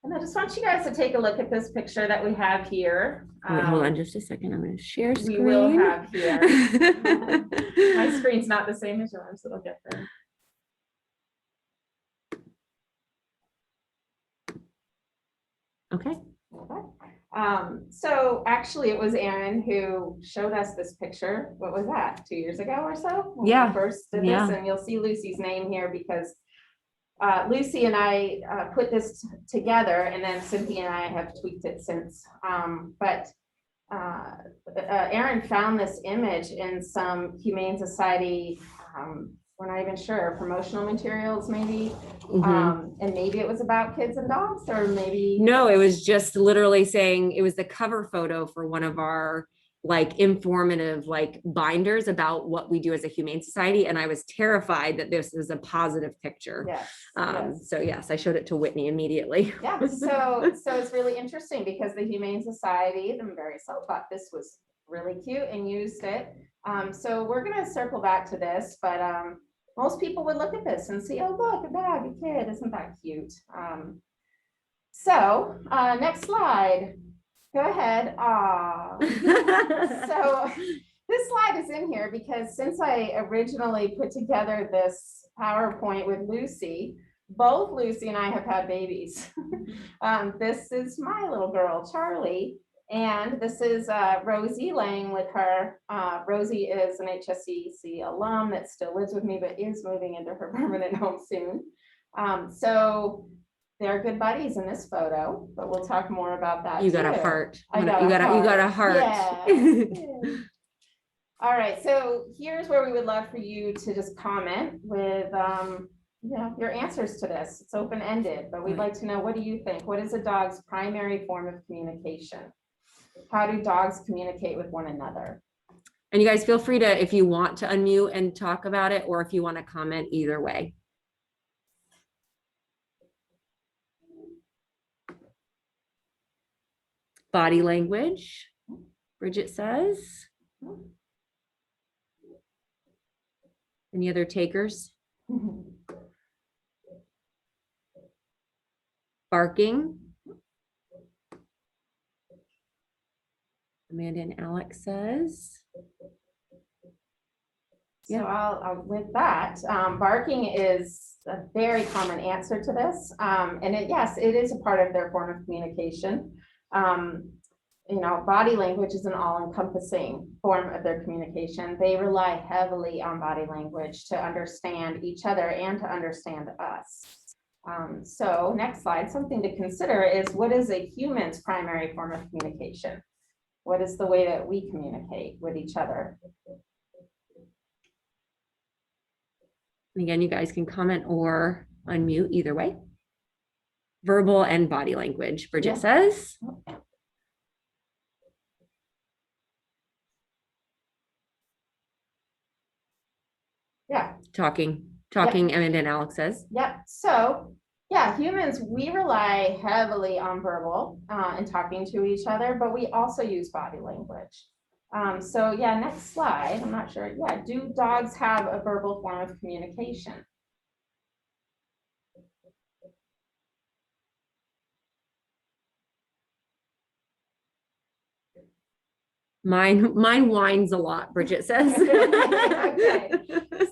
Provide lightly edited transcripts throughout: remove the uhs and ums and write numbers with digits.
And I just want you guys to take a look at this picture that we have here. Wait, hold on just a second. I'm going to share screen. We will have here. My screen's not the same as yours, so it'll get there. Okay. So actually it was Aaron who showed us this picture. What was that, 2 years ago or so? When we first did this, and you'll see Lucy's name here because Lucy and I put this together, and then Cynthia and I have tweaked it since. Aaron found this image in some Humane Society, we're not even sure, promotional materials maybe. And maybe it was about kids and dogs, or maybe. No, it was just literally saying it was the cover photo for one of our like informative like binders about what we do as a Humane Society. And I was terrified that this was a positive picture. Yes, So yes, I showed it to Whitney immediately. Yeah, so it's really interesting because the Humane Society, the Marisol, thought this was really cute and used it. So we're gonna circle back to this, but most people would look at this and see, oh look, a dog, a kid, isn't that cute? Next slide. Go ahead. So this slide is in here because since I originally put together this PowerPoint with Lucy, both Lucy and I have had babies. This is my little girl, Charlie, and this is Rosie laying with her. Rosie is an HSCC alum that still lives with me, but is moving into her permanent home soon. So they're good buddies in this photo, but we'll talk more about that. You got a heart. You got a heart. Yeah. All right, so here's where we would love for you to just comment with your answers to this. It's open-ended, but we'd like to know, what do you think? What is a dog's primary form of communication? How do dogs communicate with one another? And you guys feel free to, if you want to unmute and talk about it, or if you want to comment, either way. Body language, Bridget says. Any other takers? Barking. Amanda and Alex says. So I'll with that, barking is a very common answer to this. And yes, it is a part of their form of communication. Body language is an all-encompassing form of their communication. They rely heavily on body language to understand each other and to understand us. So next slide, something to consider is, what is a human's primary form of communication? What is the way that we communicate with each other? And again, you guys can comment or unmute either way. Verbal and body language, Bridget says. Yeah. Talking, Amanda and Alex says. Yep. So yeah, humans, we rely heavily on verbal and talking to each other, but we also use body language. So yeah, next slide. I'm not sure. Yeah, do dogs have a verbal form of communication? Mine whines a lot, Bridget says. Okay.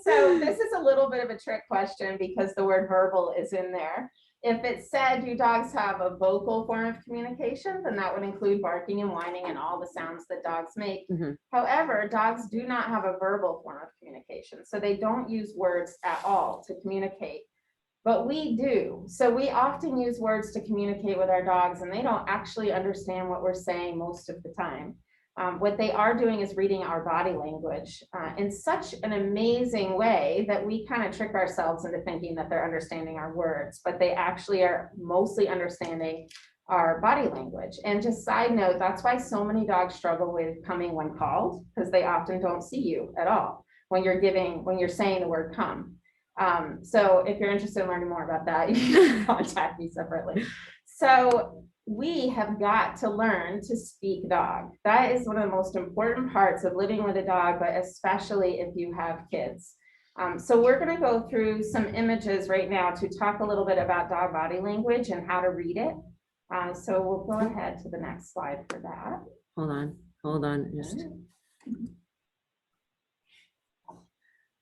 So this is a little bit of a trick question because the word verbal is in there. If it said, do dogs have a vocal form of communication, then that would include barking and whining and all the sounds that dogs make. However, dogs do not have a verbal form of communication. So they don't use words at all to communicate, but we do. So we often use words to communicate with our dogs, and they don't actually understand what we're saying most of the time. What they are doing is reading our body language in such an amazing way that we kind of trick ourselves into thinking that they're understanding our words, but they actually are mostly understanding our body language. And just side note, that's why so many dogs struggle with coming when called, because they often don't see you at all when you're saying the word come. So if you're interested in learning more about that, you can contact me separately. So we have got to learn to speak dog. That is one of the most important parts of living with a dog, but especially if you have kids. So we're going to go through some images right now to talk a little bit about dog body language and how to read it. So we'll go ahead to the next slide for that. Hold on.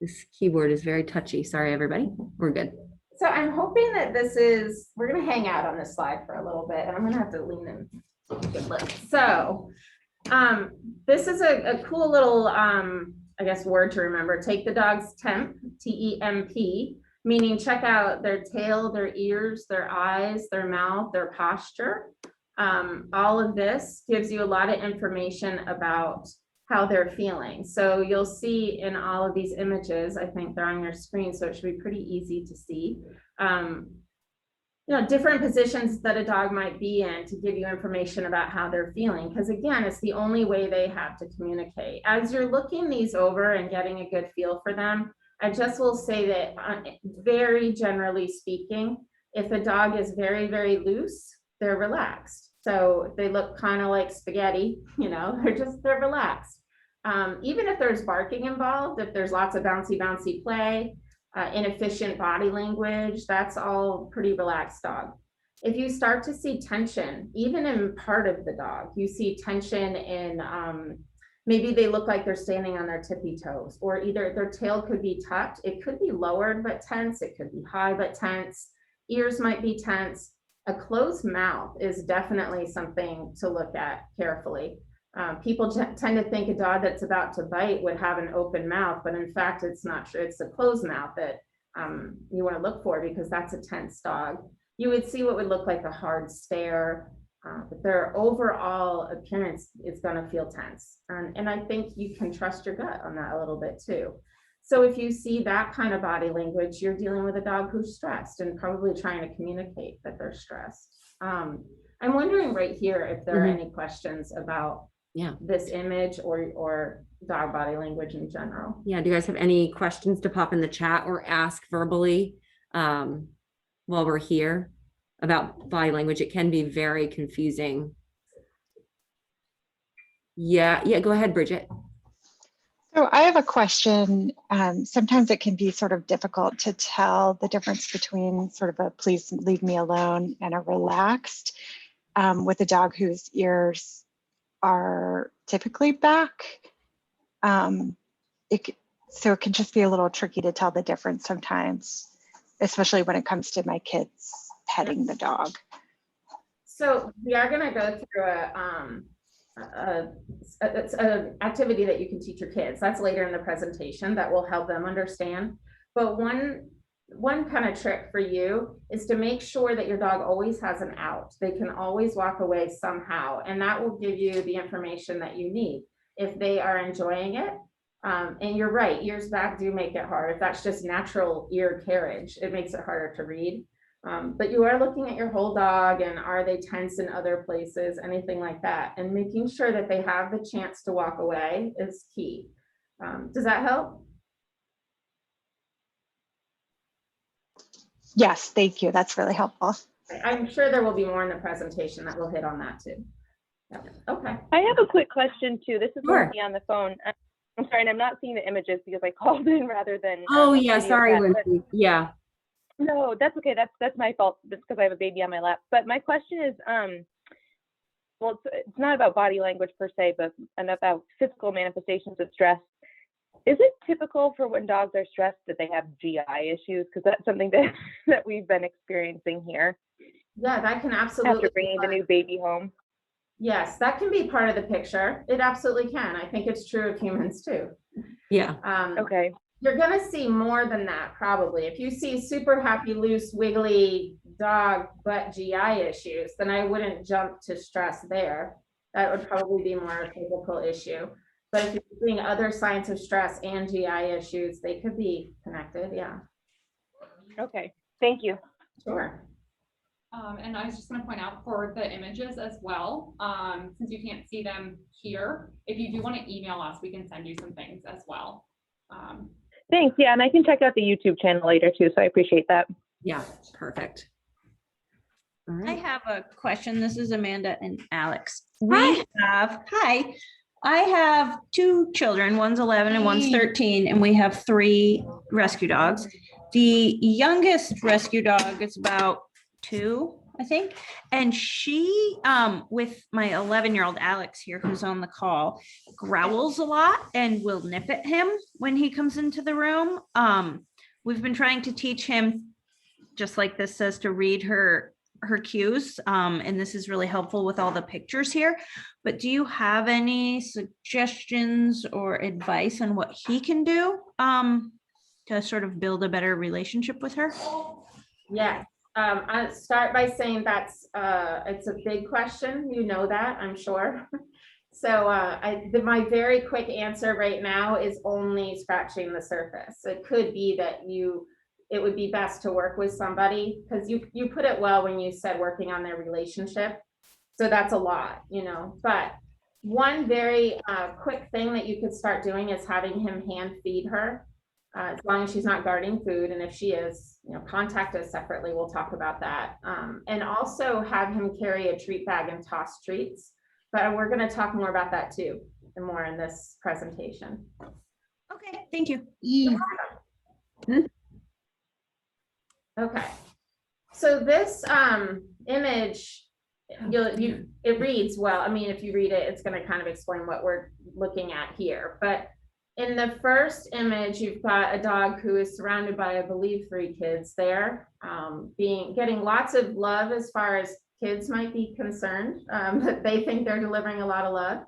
This keyboard is very touchy. Sorry, everybody. We're good. So I'm hoping that we're gonna hang out on this slide for a little bit, and I'm gonna have to lean in. Good look. So this is a cool little, I guess, word to remember. Take the dog's temp, T-E-M-P, meaning check out their tail, their ears, their eyes, their mouth, their posture. All of this gives you a lot of information about how they're feeling. So you'll see in all of these images, I think they're on your screen, so it should be pretty easy to see. Different positions that a dog might be in to give you information about how they're feeling. Because again, it's the only way they have to communicate. As you're looking these over and getting a good feel for them, I just will say that very generally speaking, if a dog is very, very loose, they're relaxed. So if they look kind of like spaghetti, they're relaxed. Even if there's barking involved, if there's lots of bouncy play, inefficient body language, that's all pretty relaxed dog. If you start to see tension, even in part of the dog, you see tension in maybe they look like they're standing on their tippy toes, or either their tail could be tucked, it could be lowered but tense, it could be high but tense, ears might be tense. A closed mouth is definitely something to look at carefully. People tend to think a dog that's about to bite would have an open mouth, but in fact, it's not true. It's a closed mouth that you want to look for, because that's a tense dog. You would see what would look like a hard stare, but their overall appearance is going to feel tense. And I think you can trust your gut on that a little bit too. So if you see that kind of body language, you're dealing with a dog who's stressed and probably trying to communicate that they're stressed. I'm wondering right here if there are any questions about this image or dog body language in general. Yeah, do you guys have any questions to pop in the chat or ask verbally while we're here about body language? It can be very confusing. Yeah, go ahead, Bridget. So I have a question. Sometimes it can be sort of difficult to tell the difference between sort of a please leave me alone and a relaxed with a dog whose ears are typically back. So it can just be a little tricky to tell the difference sometimes, especially when it comes to my kids petting the dog. So we are going to go through an activity that you can teach your kids. That's later in the presentation that will help them understand. But one kind of trick for you is to make sure that your dog always has an out. They can always walk away somehow, and that will give you the information that you need if they are enjoying it. And you're right, ears back do make it hard. If that's just natural ear carriage, it makes it harder to read. But you are looking at your whole dog, and are they tense in other places, anything like that, and making sure that they have the chance to walk away is key. Does that help? Yes, thank you. That's really helpful. I'm sure there will be more in the presentation that will hit on that too. Okay. I have a quick question too. This is Lindsay on the phone. I'm sorry, and I'm not seeing the images because I called in rather than. Oh yeah, sorry, Lindsay. Yeah. No, that's okay. That's my fault. Just because I have a baby on my lap. But my question is, well, it's not about body language per se, but about physical manifestations of stress. Is it typical for when dogs are stressed that they have GI issues? Because that's something that we've been experiencing here. Yeah, that can absolutely. After bringing the new baby home. Yes, that can be part of the picture. It absolutely can. I think it's true of humans too. Yeah. Okay. You're going to see more than that probably. If you see super happy, loose, wiggly dog but GI issues, then I wouldn't jump to stress there. That would probably be more a physical issue. But if you're seeing other signs of stress and GI issues, they could be connected. Yeah. Okay. Thank you. Sure. And I was just going to point out for the images as well, since you can't see them here, if you do want to email us, we can send you some things as well. Thanks. Yeah, and I can check out the YouTube channel later too, so I appreciate that. Yeah, perfect. All right. I have a question. This is Amanda and Alex. Hi. I have two children, one's 11 and one's 13, and we have 3 rescue dogs. The youngest rescue dog is about 2, I think. And she, with my 11-year-old Alex here, who's on the call, growls a lot and will nip at him when he comes into the room. We've been trying to teach him, just like this says, to read her cues. And this is really helpful with all the pictures here. But do you have any suggestions or advice on what he can do to sort of build a better relationship with her? Yeah, I'll start by saying that's, it's a big question, you know that, I'm sure. So my very quick answer right now is only scratching the surface. It could be that it would be best to work with somebody, because you put it well when you said working on their relationship. So that's a lot, but one very quick thing that you could start doing is having him hand feed her. As long as she's not guarding food, and if she is, contact us separately, we'll talk about that. And also have him carry a treat bag and toss treats, but we're going to talk more about that too, and more in this presentation. Okay, thank you. Okay, so this image, it reads well. I mean, if you read it, it's going to kind of explain what we're looking at here, but in the first image, you've got a dog who is surrounded by, I believe, 3 kids there, getting lots of love as far as kids might be concerned, but they think they're delivering a lot of love.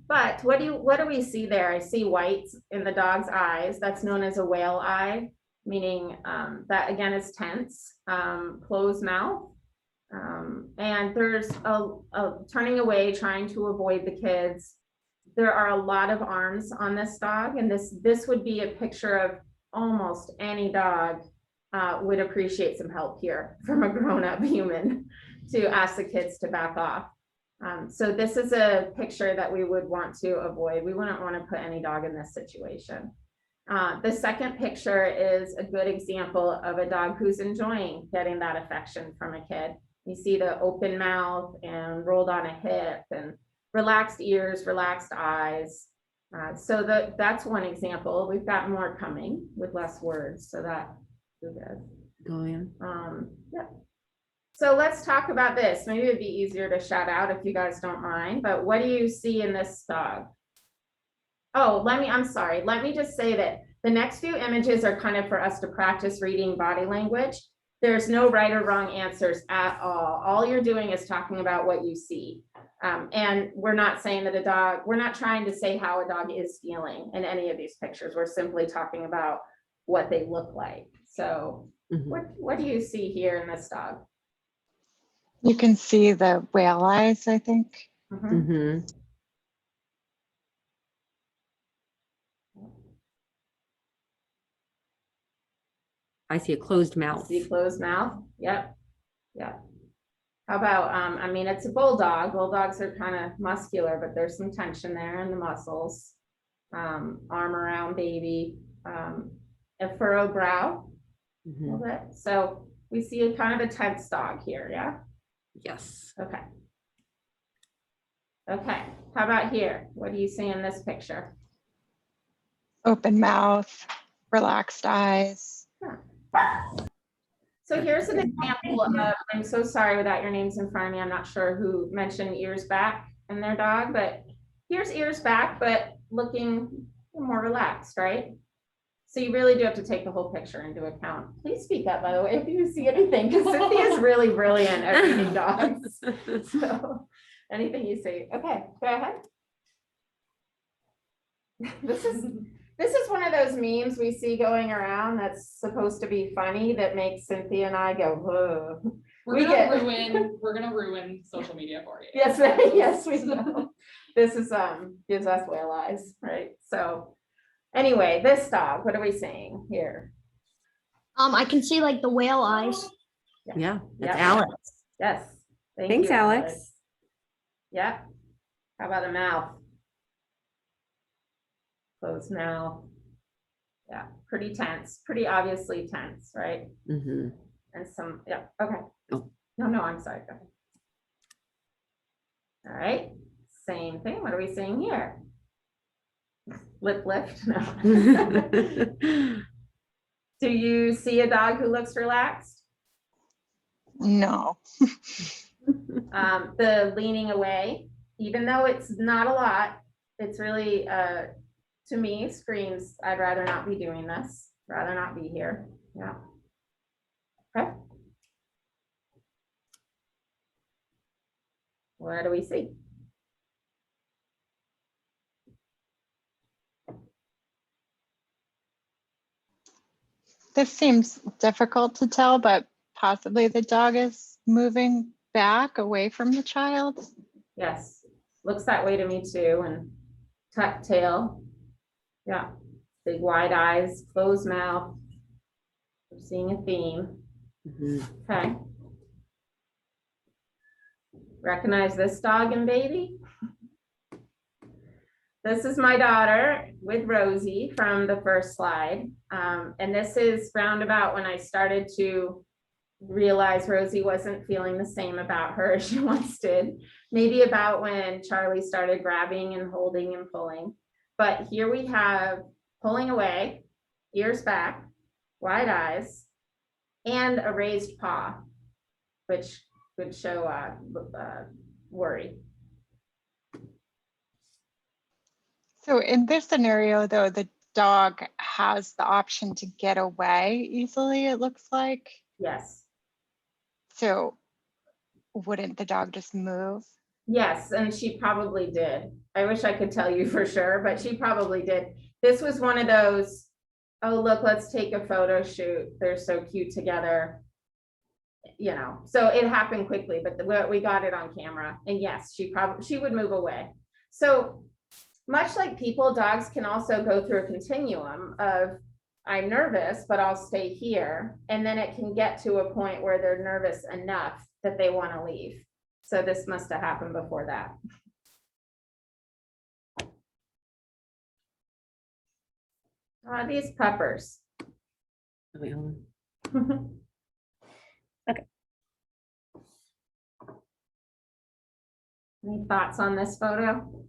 But what do we see there? I see whites in the dog's eyes. That's known as a whale eye, meaning that again is tense, closed mouth. And there's a turning away, trying to avoid the kids. There are a lot of arms on this dog, and this would be a picture of almost any dog would appreciate some help here from a grown-up human to ask the kids to back off. So this is a picture that we would want to avoid. We wouldn't want to put any dog in this situation. The second picture is a good example of a dog who's enjoying getting that affection from a kid. You see the open mouth and rolled on a hip and relaxed ears, relaxed eyes. So that's one example. We've got more coming with less words, so that's good. Oh, yeah. Yeah. So let's talk about this. Maybe it'd be easier to shout out if you guys don't mind, but what do you see in this dog? Oh, I'm sorry. Let me just say that the next few images are kind of for us to practice reading body language. There's no right or wrong answers at all. All you're doing is talking about what you see. And we're not saying that we're not trying to say how a dog is feeling in any of these pictures. We're simply talking about what they look like. So what do you see here in this dog? You can see the whale eyes, I think. I see a closed mouth. See closed mouth. Yep. How about, I mean, it's a bulldog. Bulldogs are kind of muscular, but there's some tension there in the muscles. Arm around baby, a furrowed brow. A little bit. So we see a kind of a tense dog here, yeah? Yes. Okay. How about here? What do you see in this picture? Open mouth, relaxed eyes. So here's an example of, I'm so sorry without your names in front of me. I'm not sure who mentioned ears back in their dog, but here's ears back, but looking more relaxed, right? So you really do have to take the whole picture into account. Please speak up, by the way, if you see anything, because Cynthia is really brilliant at reading dogs. So anything you see. Okay, go ahead. This is one of those memes we see going around that's supposed to be funny that makes Cynthia and I go, whoa. We're gonna ruin social media for you. Yes, yes, we know. This is gives us whale eyes, right? So anyway, this dog, what are we saying here? I can see like the whale eyes. Yeah, that's Yep. Alex. Yes. Thanks, you, Alex. Yep. How about a mouth? Closed mouth. Yeah, pretty tense, pretty obviously tense, right? And some, yeah, okay. Oh. No, I'm sorry. Go ahead. All right, same thing. What are we seeing here? Lip lift? No. Do you see a dog who looks relaxed? No. The leaning away, even though it's not a lot, it's really, to me, screams, I'd rather not be doing this, rather not be here. Yeah. Okay. What do we see? This seems difficult to tell, but possibly the dog is moving back away from the child. Yes, looks that way to me too, and tucked tail. Yeah, big wide eyes, closed mouth. We're seeing a theme. Okay. Recognize this dog and baby? This is my daughter with Rosie from the first slide. And this is roundabout when I started to realize Rosie wasn't feeling the same about her as she once did. Maybe about when Charlie started grabbing and holding and pulling. But here we have pulling away, ears back, wide eyes, and a raised paw, which would show worry. So in this scenario, though, the dog has the option to get away easily, it looks like. Yes. So wouldn't the dog just move? Yes, and she probably did. I wish I could tell you for sure, but she probably did. This was one of those, oh, look, let's take a photo shoot. They're so cute together. You know, so it happened quickly, but we got it on camera. And yes, she would move away. So much like people, dogs can also go through a continuum of, I'm nervous, but I'll stay here. And then it can get to a point where they're nervous enough that they want to leave. So this must have happened before that. These puppers. Wait, hold Any thoughts on this photo?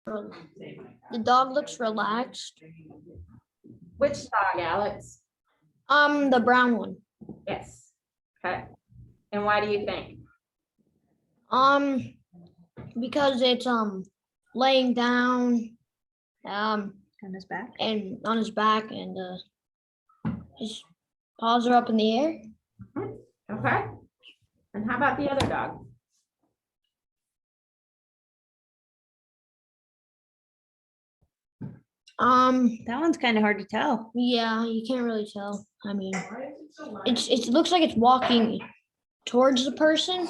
The dog looks relaxed. Which dog, Alex? The brown one. Yes. Okay. And why do you think? Because it's laying down, On his back. and on his back, and his paws are up in the air. Okay. And how about the other dog? That one's kind of hard to tell. Yeah, you can't really tell. I mean, it looks like it's walking towards the person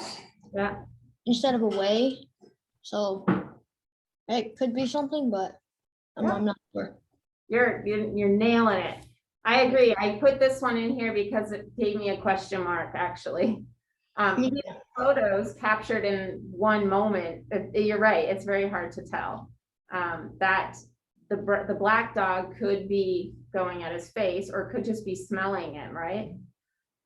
Yeah. instead of away. So it could be something, but I'm not sure. You're nailing it. I agree. I put this one in here because it gave me a question mark, actually. These photos captured in one moment, you're right, it's very hard to tell. That the black dog could be going at his face or could just be smelling him, right?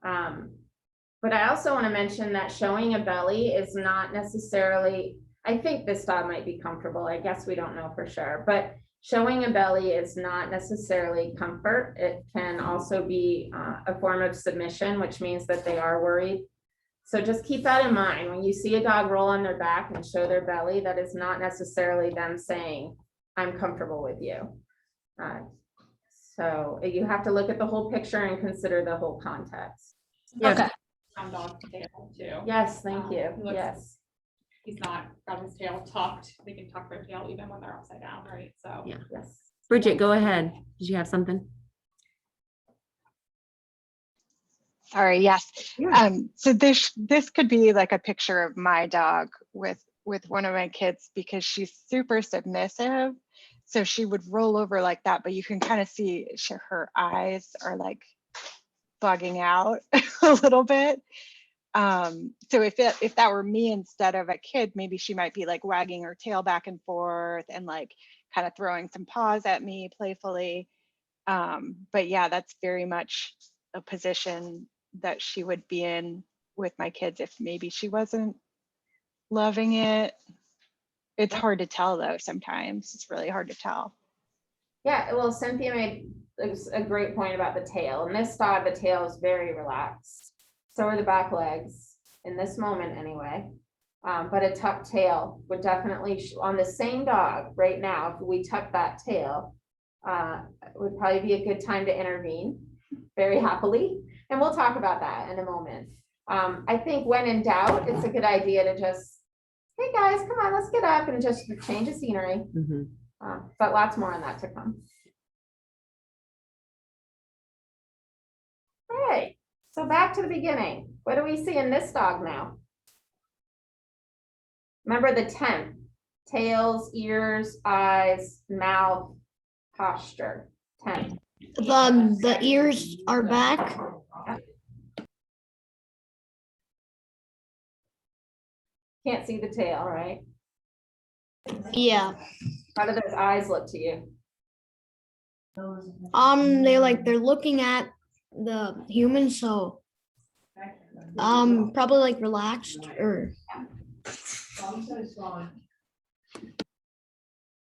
But I also want to mention that showing a belly is not necessarily, I think this dog might be comfortable. I guess we don't know for sure, but showing a belly is not necessarily comfort. It can also be a form of submission, which means that they are worried. So just keep that in mind. When you see a dog roll on their back and show their belly, that is not necessarily them saying, I'm comfortable with you. So you have to look at the whole picture and consider the whole context. Yes. Okay. Brown dog tail too. Yes, thank you. He looks- Yes. He's not got his tail tucked. They can tuck their tail even when they're upside down, right? So. Yeah. Yes. Bridget, go ahead. Did you have something? Sorry, yes. Yeah. So this could be like a picture of my dog with one of my kids because she's super submissive. So she would roll over like that, but you can kind of see her eyes are like bugging out a little bit. So if that were me instead of a kid, maybe she might be like wagging her tail back and forth and like kind of throwing some paws at me playfully. But yeah, that's very much a position that she would be in with my kids if maybe she wasn't loving it. It's hard to tell though, sometimes it's really hard to tell. Yeah, well, Cynthia made it's a great point about the tail. In this dog, the tail is very relaxed. So are the back legs in this moment anyway. But a tucked tail would definitely, on the same dog right now, if we tuck that tail, would probably be a good time to intervene very happily. And we'll talk about that in a moment. I think when in doubt, it's a good idea to just, hey guys, come on, let's get up and just change the scenery. But lots more on that to come. All right, so back to the beginning. What do we see in this dog now? Remember the 10, tails, ears, eyes, mouth, posture, 10. The ears are back. Can't see the tail, right? Yeah. How do those eyes look to you? They're looking at the human, so probably like relaxed or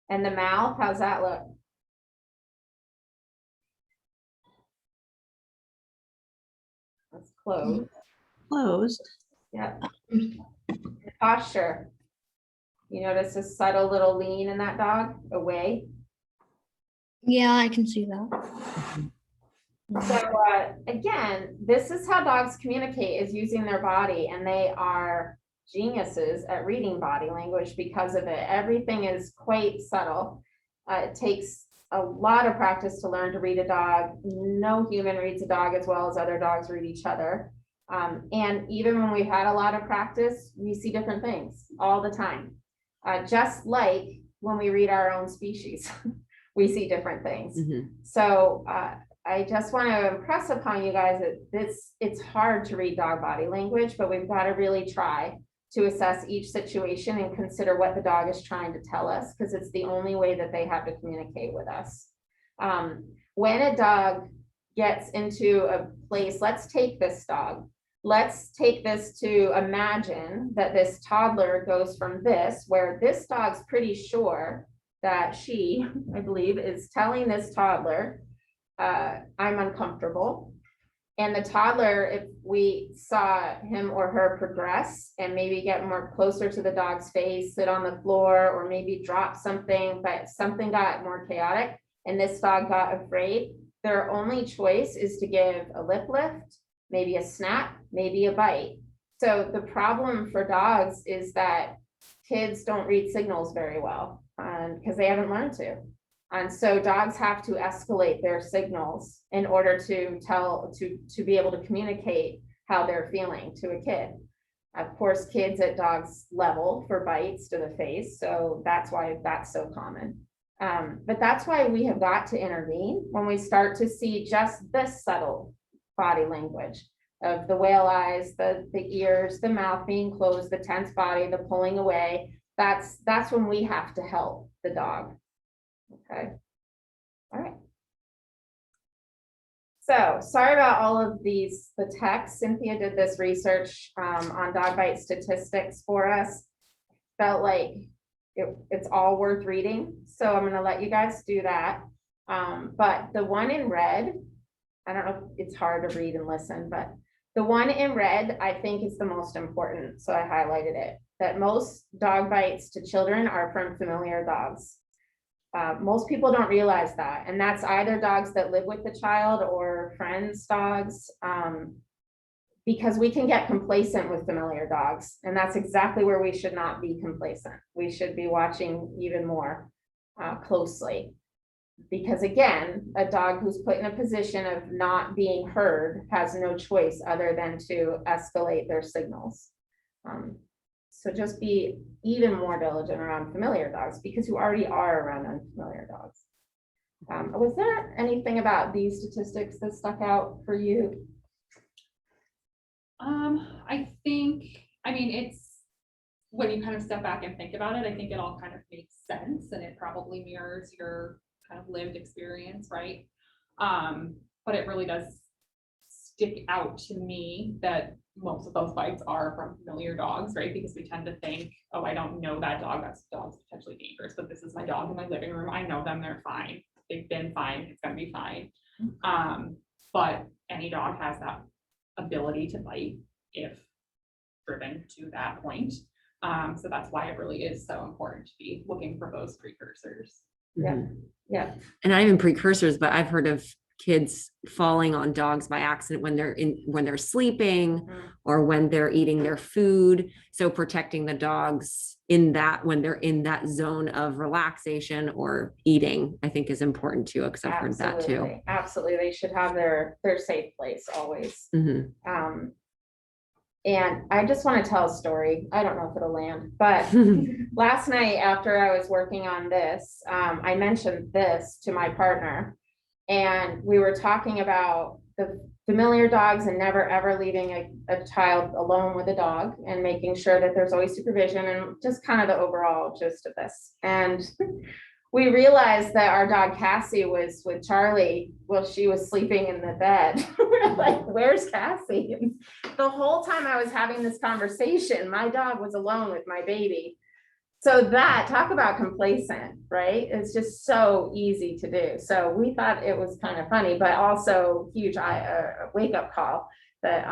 And the mouth, how's that look? That's closed. Closed. Yep. Posture. You notice a subtle little lean in that dog away. yeah, I can see that. So again, this is how dogs communicate, is using their body, and they are geniuses at reading body language because of it. Everything is quite subtle. It takes a lot of practice to learn to read a dog. No human reads a dog as well as other dogs read each other. And even when we've had a lot of practice, we see different things all the time. Just like when we read our own species, we see different things. So I just want to impress upon you guys that it's hard to read dog body language, but we've got to really try to assess each situation and consider what the dog is trying to tell us, because it's the only way that they have to communicate with us. When a dog gets into a place, let's take this dog. Let's take this to imagine that this toddler goes from this, where this dog's pretty sure that she, I believe, is telling this toddler, I'm uncomfortable. And the toddler, if we saw him or her progress and maybe get more closer to the dog's face, sit on the floor, or maybe drop something, but something got more chaotic and this dog got afraid, their only choice is to give a lip lift, maybe a snap, maybe a bite. So the problem for dogs is that kids don't read signals very well because they haven't learned to. And so dogs have to escalate their signals in order to be able to communicate how they're feeling to a kid. Of course, kids at dogs level for bites to the face. So that's why that's so common. But that's why we have got to intervene when we start to see just this subtle body language of the whale eyes, the ears, the mouth being closed, the tense body, the pulling away. That's when we have to help the dog. Okay. All right. So sorry about all of the text. Cynthia did this research on dog bite statistics for us. Felt like it's all worth reading. So I'm going to let you guys do that. But the one in red, I don't know if it's hard to read and listen, but the one in red, I think is the most important. So I highlighted it, that most dog bites to children are from familiar dogs. Most people don't realize that. And that's either dogs that live with the child or friends' dogs, because we can get complacent with familiar dogs. And that's exactly where we should not be complacent. We should be watching even more closely. Because again, a dog who's put in a position of not being heard has no choice other than to escalate their signals. So just be even more diligent around familiar dogs because you already are around unfamiliar dogs. Was there anything about these statistics that stuck out for you? I mean, it's when you kind of step back and think about it, I think it all kind of makes sense and it probably mirrors your kind of lived experience, right? But it really does stick out to me that most of those bites are from familiar dogs, right? Because we tend to think, oh, I don't know that dog, that dog's potentially dangerous, but this is my dog in my living room. I know them, they're fine. they've been fine, it's gonna be fine. But any dog has that ability to bite if driven to that point. So that's why it really is so important to be looking for those precursors. Yeah. Mhm. Yeah. And not even precursors, but I've heard of kids falling on dogs by accident when they're sleeping or when they're eating their food. So protecting the dogs in that, when they're in that zone of relaxation or eating, I think is important too, because I've heard that too. Absolutely. Absolutely. They should have their safe place always. Mhm. And I just want to tell a story. I don't know if it'll land, but last night after I was working on this, I mentioned this to my partner, and we were talking about the familiar dogs and never ever leaving a child alone with a dog and making sure that there's always supervision and just kind of the overall gist of this. And we realized that our dog Cassie was with Charlie while she was sleeping in the bed. We're like, where's Cassie? And the whole time I was having this conversation, my dog was alone with my baby. So that, talk about complacent, right? It's just so easy to do. So we thought it was kind of funny, but also huge wake up call that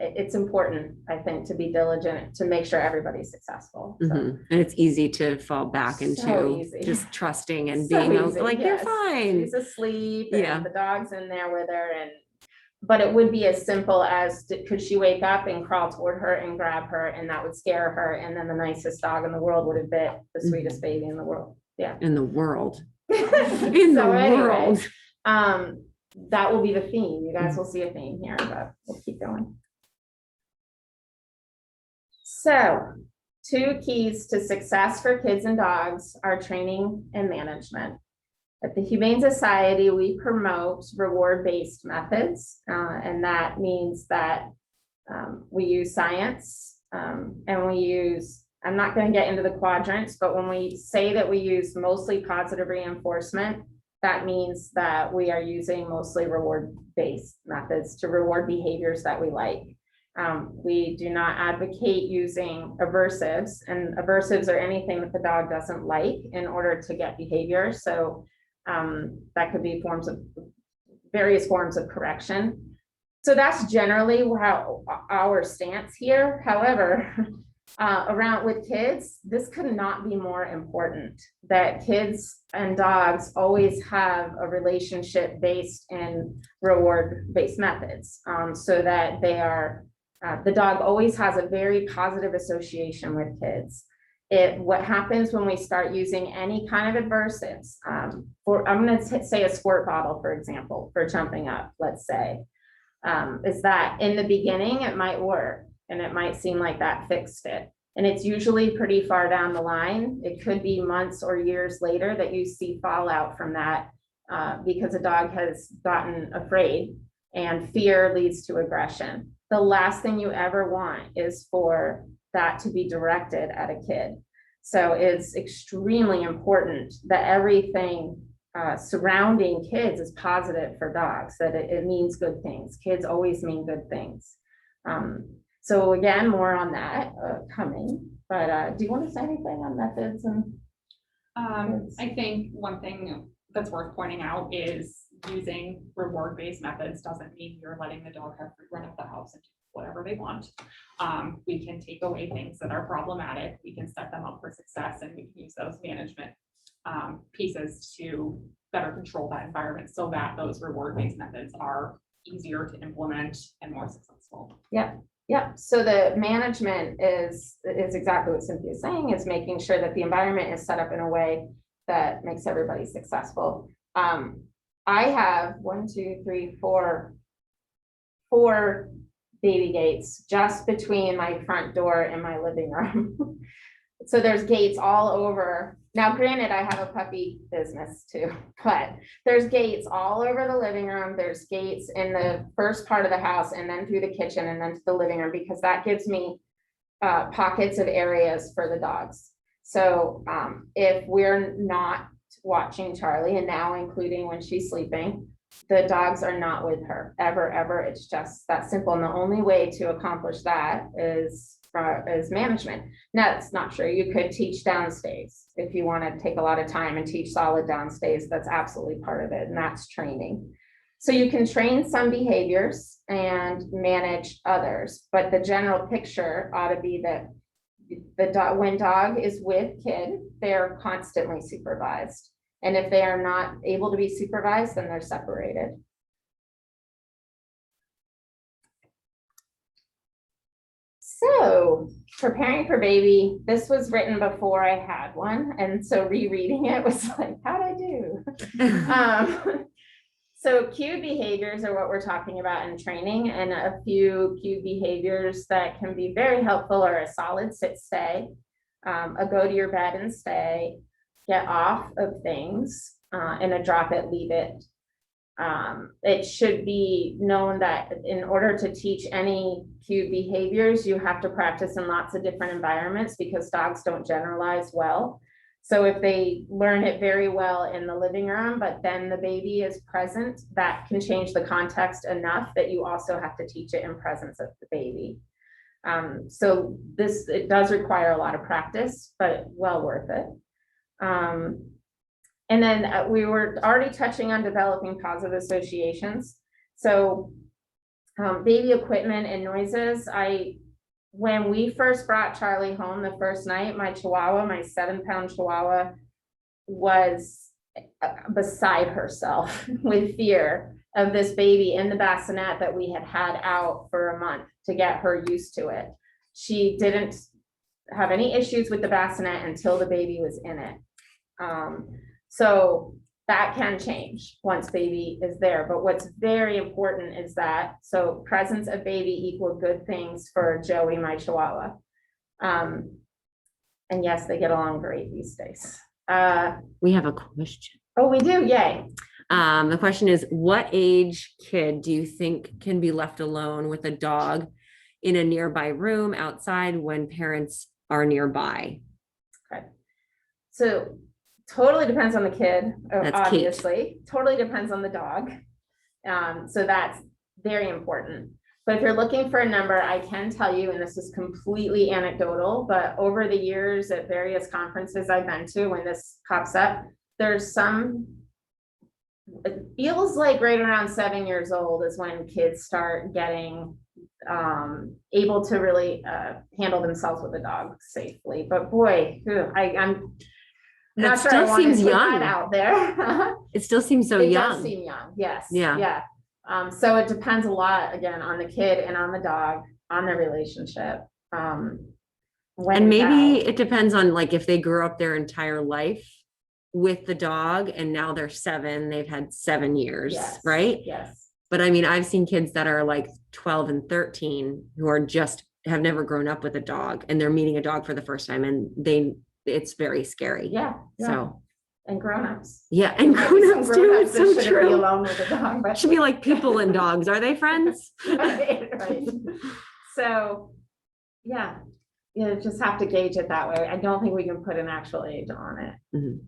it's important, I think, to be diligent to make sure everybody's successful. So. Mhm. And it's easy to fall back into So easy. just trusting and So being easy, like, yes. you're fine. She's asleep Yeah. and the dog's in there with her, but it would be as simple as could she wake up and crawl toward her and grab her, and that would scare her, and then the nicest dog in the world would have bit the sweetest baby in the world. Yeah. In the world. In the world. That will be the theme. You guys will see a theme here, but we'll keep going. So 2 keys to success for kids and dogs are training and management. At the Humane Society, we promote reward-based methods, and that means that we use science, and we use, I'm not going to get into the quadrants, but when we say that we use mostly positive reinforcement, that means that we are using mostly reward-based methods to reward behaviors that we like. We do not advocate using aversives, and aversives are anything that the dog doesn't like in order to get behavior. So that could be various forms of correction. So that's generally how our stance here. However, around with kids, this could not be more important, that kids and dogs always have a relationship based in reward-based methods, so that they are, the dog always has a very positive association with kids. What happens when we start using any kind of aversives, I'm going to say a squirt bottle, for example, for jumping up, let's say, is that in the beginning, it might work and it might seem like that fixed it. And it's usually pretty far down the line. It could be months or years later that you see fallout from that, because a dog has gotten afraid, and fear leads to aggression. The last thing you ever want is for that to be directed at a kid. So it's extremely important that everything surrounding kids is positive for dogs, that it means good things. Kids always mean good things. So again, more on that coming, but do you want to say anything on methods? And I think one thing that's worth pointing out is using reward-based methods doesn't mean you're letting the dog have free run of the house and do whatever they want. We can take away things that are problematic. We can set them up for success, and we can use those management pieces to better control that environment so that those reward-based methods are easier to implement and more successful. Yeah, so the management is exactly what Cynthia's saying, is making sure that the environment is set up in a way that makes everybody successful. I have 4 baby gates just between my front door and my living room. So there's gates all over. Now, granted, I have a puppy business too, but there's gates all over the living room. There's gates in the first part of the house, and then through the kitchen, and then to the living room, because that gives me pockets of areas for the dogs. So if we're not watching Charlie, and now including when she's sleeping, the dogs are not with her ever, ever. It's just that simple. And the only way to accomplish that is management. Now, it's not true. You could teach downstays if you want to take a lot of time and teach solid downstays. That's absolutely part of it, and that's training. So you can train some behaviors and manage others, but the general picture ought to be that when dog is with kid, they're constantly supervised. And if they are not able to be supervised, then they're separated. So preparing for baby, this was written before I had one. And so rereading it was like, how'd I do? So cued behaviors are what we're talking about in training, and a few cued behaviors that can be very helpful are a solid sit stay, a go to your bed and stay, get off of things, and a drop it, leave it. It should be known that in order to teach any cued behaviors, you have to practice in lots of different environments because dogs don't generalize well. So if they learn it very well in the living room, but then the baby is present, that can change the context enough that you also have to teach it in presence of the baby. So it does require a lot of practice, but well worth it. And then we were already touching on developing positive associations. So baby equipment and noises. When we first brought Charlie home the first night, my Chihuahua, my 7-pound Chihuahua, was beside herself with fear of this baby in the bassinet that we had out for a month to get her used to it. She didn't have any issues with the bassinet until the baby was in it. So that can change once baby is there. But what's very important is that, so presence of baby equal good things for Joey, my Chihuahua. And yes, they get along great these days. We have a question. Oh, we do, yay. The question is, what age kid do you think can be left alone with a dog in a nearby room outside when parents are nearby? Okay. So totally depends on the kid, That's obviously. Kate. Totally depends on the dog. So that's very important. But if you're looking for a number, I can tell you, and this is completely anecdotal, but over the years at various conferences I've been to, when this pops up, there's it feels like right around 7 years old is when kids start getting able to really handle themselves with a dog safely. But boy, I'm not sure I want to put that out there. It still seems so young. It does seem young, yes. Yeah. So it depends a lot, again, on the kid and on the dog, on their relationship. And maybe it depends on like if they grew up their entire life with the dog and now they're 7, they've had 7 years, yes, right? Yes. But I mean, I've seen kids that are like 12 and 13 who are have never grown up with a dog, and they're meeting a dog for the first time, and it's very scary. Yeah. So. And grown-ups. Yeah, and grown-ups too. It's so true. Be alone with a dog, but should be like people and dogs. Are they friends? right. So, yeah, you just have to gauge it that way. I don't think we can put an actual age on it. Mm-hmm.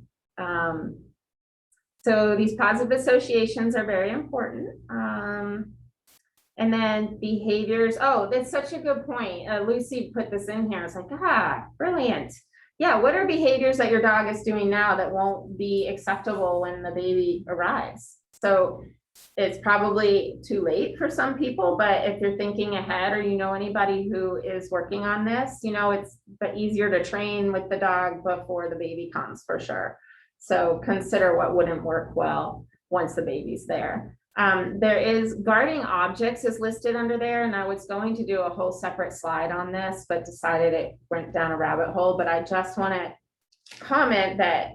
So these positive associations are very important. And then behaviors. Oh, that's such a good point. Lucy put this in here. It's like, brilliant. Yeah, what are behaviors that your dog is doing now that won't be acceptable when the baby arrives? So it's probably too late for some people, but if you're thinking ahead or you know anybody who is working on this, it's easier to train with the dog before the baby comes for sure. So consider what wouldn't work well once the baby's there. There is guarding objects is listed under there, and I was going to do a whole separate slide on this, but decided it went down a rabbit hole. But I just want to comment that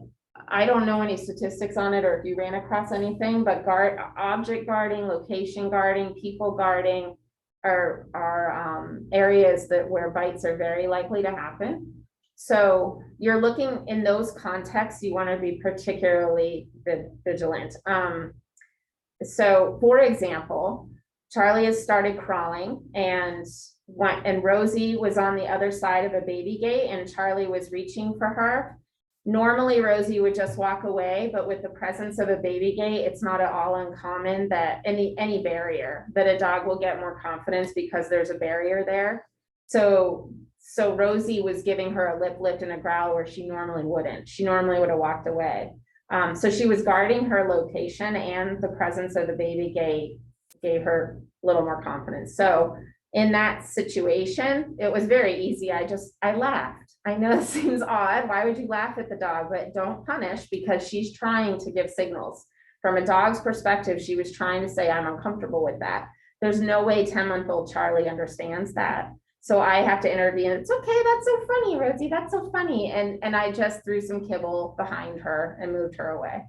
I don't know any statistics on it or if you ran across anything, but object guarding, location guarding, people guarding are areas where bites are very likely to happen. So you're looking in those contexts, you want to be particularly vigilant. So for example, Charlie has started crawling and Rosie was on the other side of a baby gate and Charlie was reaching for her. Normally Rosie would just walk away, but with the presence of a baby gate, it's not at all uncommon that any barrier, that a dog will get more confidence because there's a barrier there. So Rosie was giving her a lip lift and a growl where she normally wouldn't. She normally would have walked away. So she was guarding her location, and the presence of the baby gate gave her a little more confidence. So in that situation, it was very easy. I laughed. I know it seems odd. Why would you laugh at the dog? But don't punish, because she's trying to give signals. From a dog's perspective, she was trying to say, I'm uncomfortable with that. There's no way 10-month-old Charlie understands that. So I have to intervene. It's okay, that's so funny, Rosie, that's so funny. And I just threw some kibble behind her and moved her away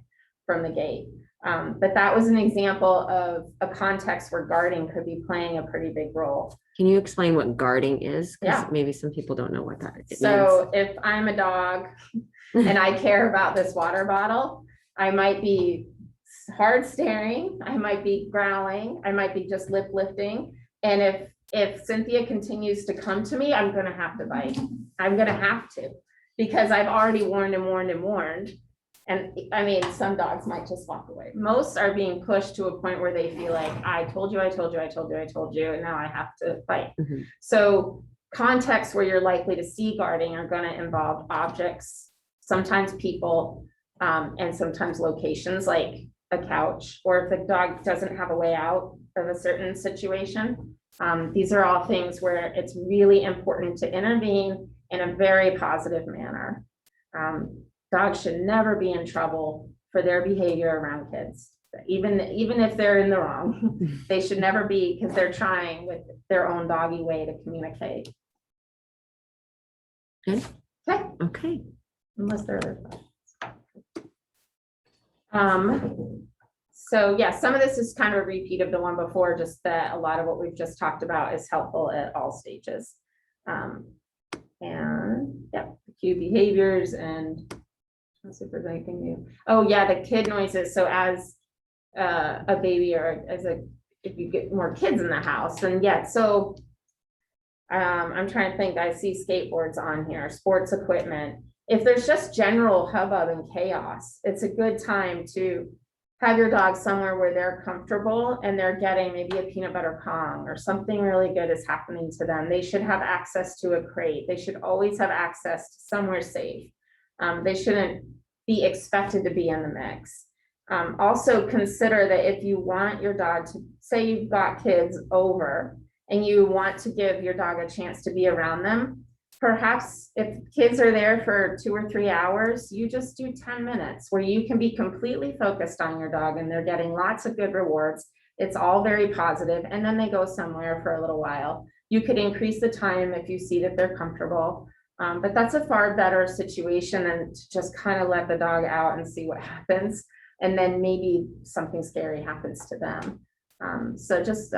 from the gate. But that was an example of a context where guarding could be playing a pretty big role. Can you explain what guarding is? Because Yeah. maybe some people don't know what that means. So if I'm a dog and I care about this water bottle, I might be hard staring, I might be growling, I might be just lip lifting. And if Cynthia continues to come to me, I'm gonna have to bite. I'm gonna have to, because I've already warned and warned and warned. And I mean, some dogs might just walk away. Most are being pushed to a point where they feel like, I told you, I told you, I told you, I told you, and now I have to fight. Mhm. So contexts where you're likely to see guarding are gonna involve objects, sometimes people, and sometimes locations like a couch, or if the dog doesn't have a way out of a certain situation. These are all things where it's really important to intervene in a very positive manner. Dogs should never be in trouble for their behavior around kids, even if they're in the wrong. They should never be, because they're trying with their own doggy way to communicate. Good. Okay, Okay. unless there are other questions. So yeah, some of this is kind of a repeat of the one before, just that a lot of what we've just talked about is helpful at all stages. And yeah, cue behaviors, and let's see if there's anything new. Oh yeah, the kid noises. So as a baby, or if you get more kids in the house, then yeah. So I'm trying to think, I see skateboards on here, sports equipment. If there's just general hubbub and chaos, it's a good time to have your dog somewhere where they're comfortable and they're getting maybe a peanut butter Kong or something really good is happening to them. They should have access to a crate. They should always have access to somewhere safe. They shouldn't be expected to be in the mix. Also consider that if you want your dog to, say you've got kids over and you want to give your dog a chance to be around them, perhaps if kids are there for 2 or 3 hours, you just do 10 minutes where you can be completely focused on your dog and they're getting lots of good rewards. It's all very positive, and then they go somewhere for a little while. You could increase the time if you see that they're comfortable, but that's a far better situation than to just kind of let the dog out and see what happens. And then maybe something scary happens to them. So just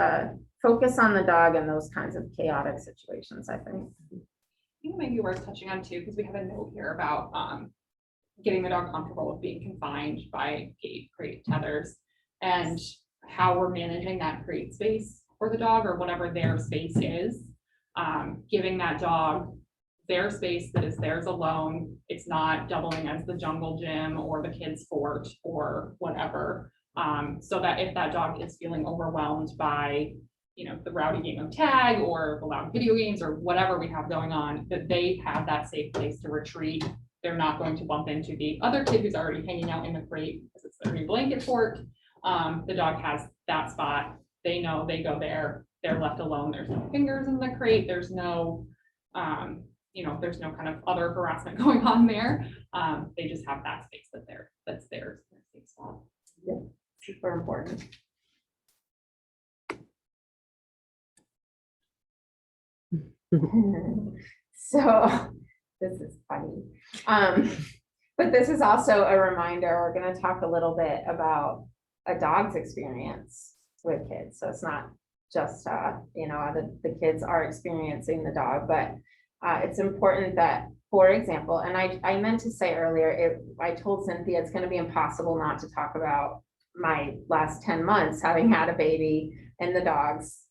focus on the dog in those kinds of chaotic situations, I think. I think maybe worth touching on too, because we have a note here about getting the dog comfortable with being confined by gate, crate, tethers, and how we're managing that crate space for the dog, or whatever their space is. Giving that dog their space that is theirs alone. It's not doubling as the jungle gym or the kids' fort or whatever. So that if that dog is feeling overwhelmed by, you know, the rowdy game of tag or the loud video games or whatever we have going on, that they have that safe place to retreat. They're not going to bump into the other kid who's already hanging out in the crate because it's their new blanket fort. The dog has that spot. They know they go there. They're left alone. There's no fingers in the crate. There's no, you know, there's no kind of other harassment going on there. They just have that space that's theirs. Yeah, super important. So this is funny. But this is also a reminder, we're going to talk a little bit about a dog's experience with kids. So it's not just, you know, the kids are experiencing the dog, but it's important that, for example, and I meant to say earlier, I told Cynthia it's going to be impossible not to talk about my last 10 months having had a baby and the dogs.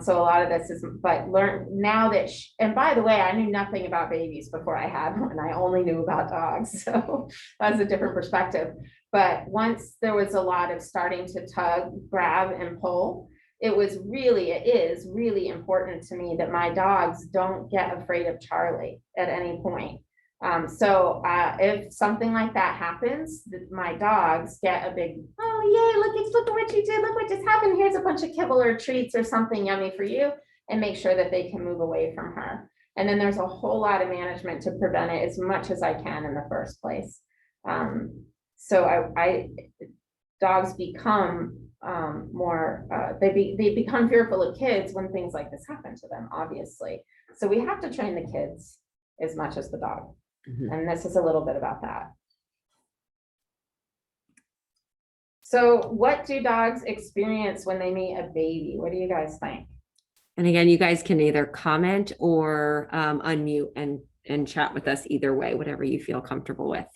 So a lot of this is, but learn now that, and by the way, I knew nothing about babies before I had one. I only knew about dogs. So that's a different perspective. But once there was a lot of starting to tug, grab and pull, it is really important to me that my dogs don't get afraid of Charlie at any point. So if something like that happens, my dogs get a big, oh yay, look at what you did, look what just happened, here's a bunch of kibble or treats or something yummy for you, and make sure that they can move away from her. And then there's a whole lot of management to prevent it as much as I can in the first place. So dogs become more, they become fearful of kids when things like this happen to them, obviously. So we have to train the kids as much as the dog. And this is a little bit about that. So what do dogs experience when they meet a baby? What do you guys think? And again, you guys can either comment or unmute and chat with us either way, whatever you feel comfortable with.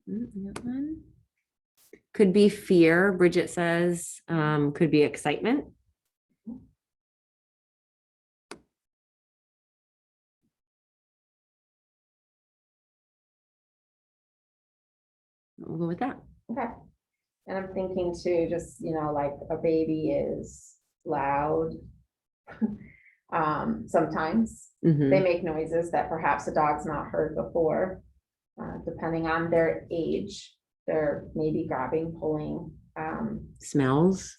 That one. Could be fear, Bridget says, could be excitement. We'll go with that. Okay. And I'm thinking too, just, like a baby is loud. Sometimes they make noises that perhaps a dog's not heard before. Depending on their age, they're maybe grabbing, pulling, Smells.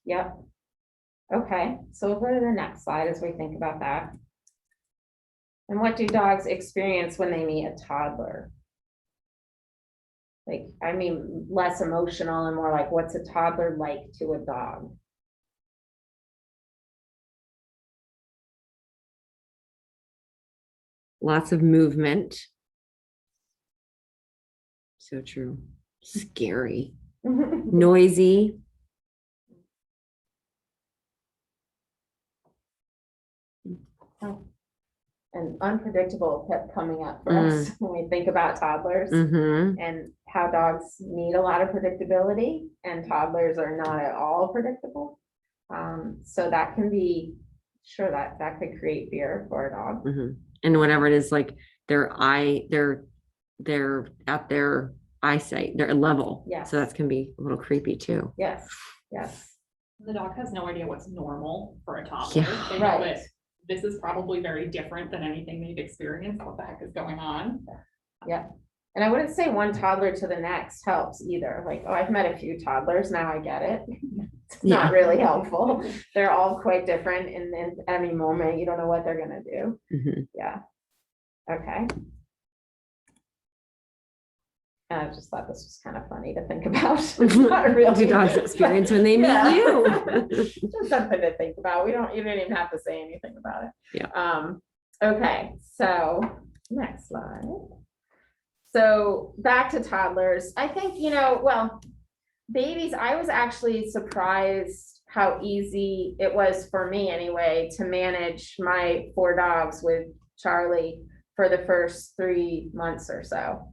Yep. Okay, so we'll go to the next slide as we think about that. And what do dogs experience when they meet a toddler? Like, I mean, less emotional and more like, what's a toddler like to a dog? Lots of movement. So true. Scary. Noisy. And unpredictable kept coming up for us when we think about toddlers and how dogs need a lot of predictability and toddlers are not at all predictable. So that can be, sure, that could create fear for a dog. And whatever it is, like they're at their eyesight, their level. Yes. So that can be a little creepy too. Yes. The dog has no idea what's normal for a toddler. Yeah. They know Right. that this is probably very different than anything they've experienced. What the heck is going on? Yeah. And I wouldn't say one toddler to the next helps either. Like, oh, I've met a few toddlers, now I get it. It's not really helpful. They're all quite different, and in any moment, you don't know what they're gonna do. Yeah. Okay. And I just thought this was kind of funny to think about. It's not really. What do dogs experience when they meet you? Just something to think about. You don't even have to say anything about it. Yeah. Okay, so next slide. So back to toddlers. I think, well, babies, I was actually surprised how easy it was for me anyway to manage my 4 dogs with Charlie for the first 3 months or so.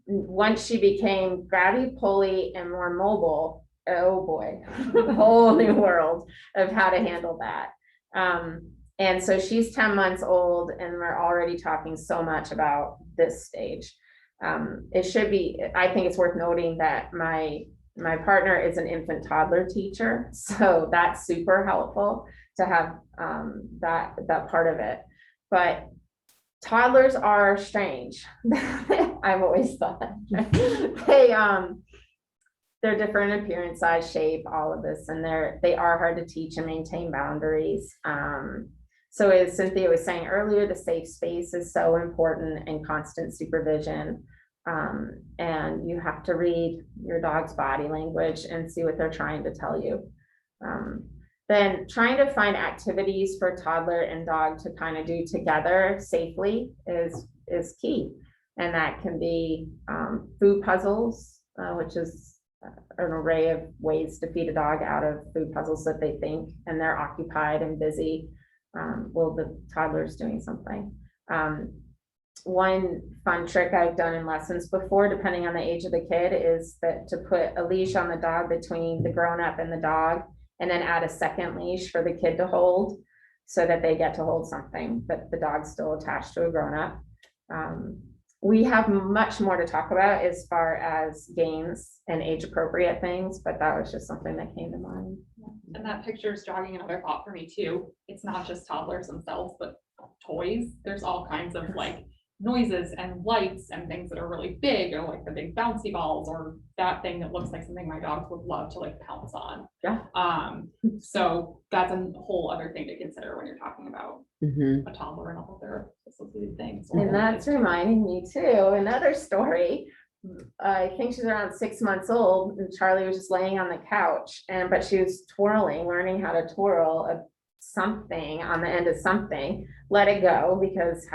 Once she became grabby, pulley, and more mobile, oh boy, a whole new world of how to handle that. And so she's 10 months old and we're already talking so much about this stage. It should be, I think it's worth noting that my partner is an infant toddler teacher. So that's super helpful to have that part of it. But toddlers are strange. I've always thought they're different in appearance, size, shape, all of this, and they are hard to teach and maintain boundaries. So as Cynthia was saying earlier, the safe space is so important and constant supervision. And you have to read your dog's body language and see what they're trying to tell you. then trying to find activities for toddler and dog to kind of do together safely is key. And that can be food puzzles, which is an array of ways to feed a dog out of food puzzles that they think, and they're occupied and busy. Well, the toddler's doing something. One fun trick I've done in lessons before, depending on the age of the kid, is that to put a leash on the dog between the grown-up and the dog, and then add a second leash for the kid to hold so that they get to hold something, but the dog's still attached to a grown-up. We have much more to talk about as far as games and age appropriate things, but that was just something that came to mind. And that picture is jogging another thought for me too. It's not just toddlers themselves, but toys. There's all kinds of like noises and lights and things that are really big, or like the big bouncy balls, or that thing that looks like something my dogs would love to like pounce on. Yeah. So that's a whole other thing to consider when you're talking about Mhm. a toddler and all of their associated things. And that's reminding me too, another story. I think she's around 6 months old, and Charlie was just laying on the couch, but she was twirling, learning how to twirl something on the end of something, let it go because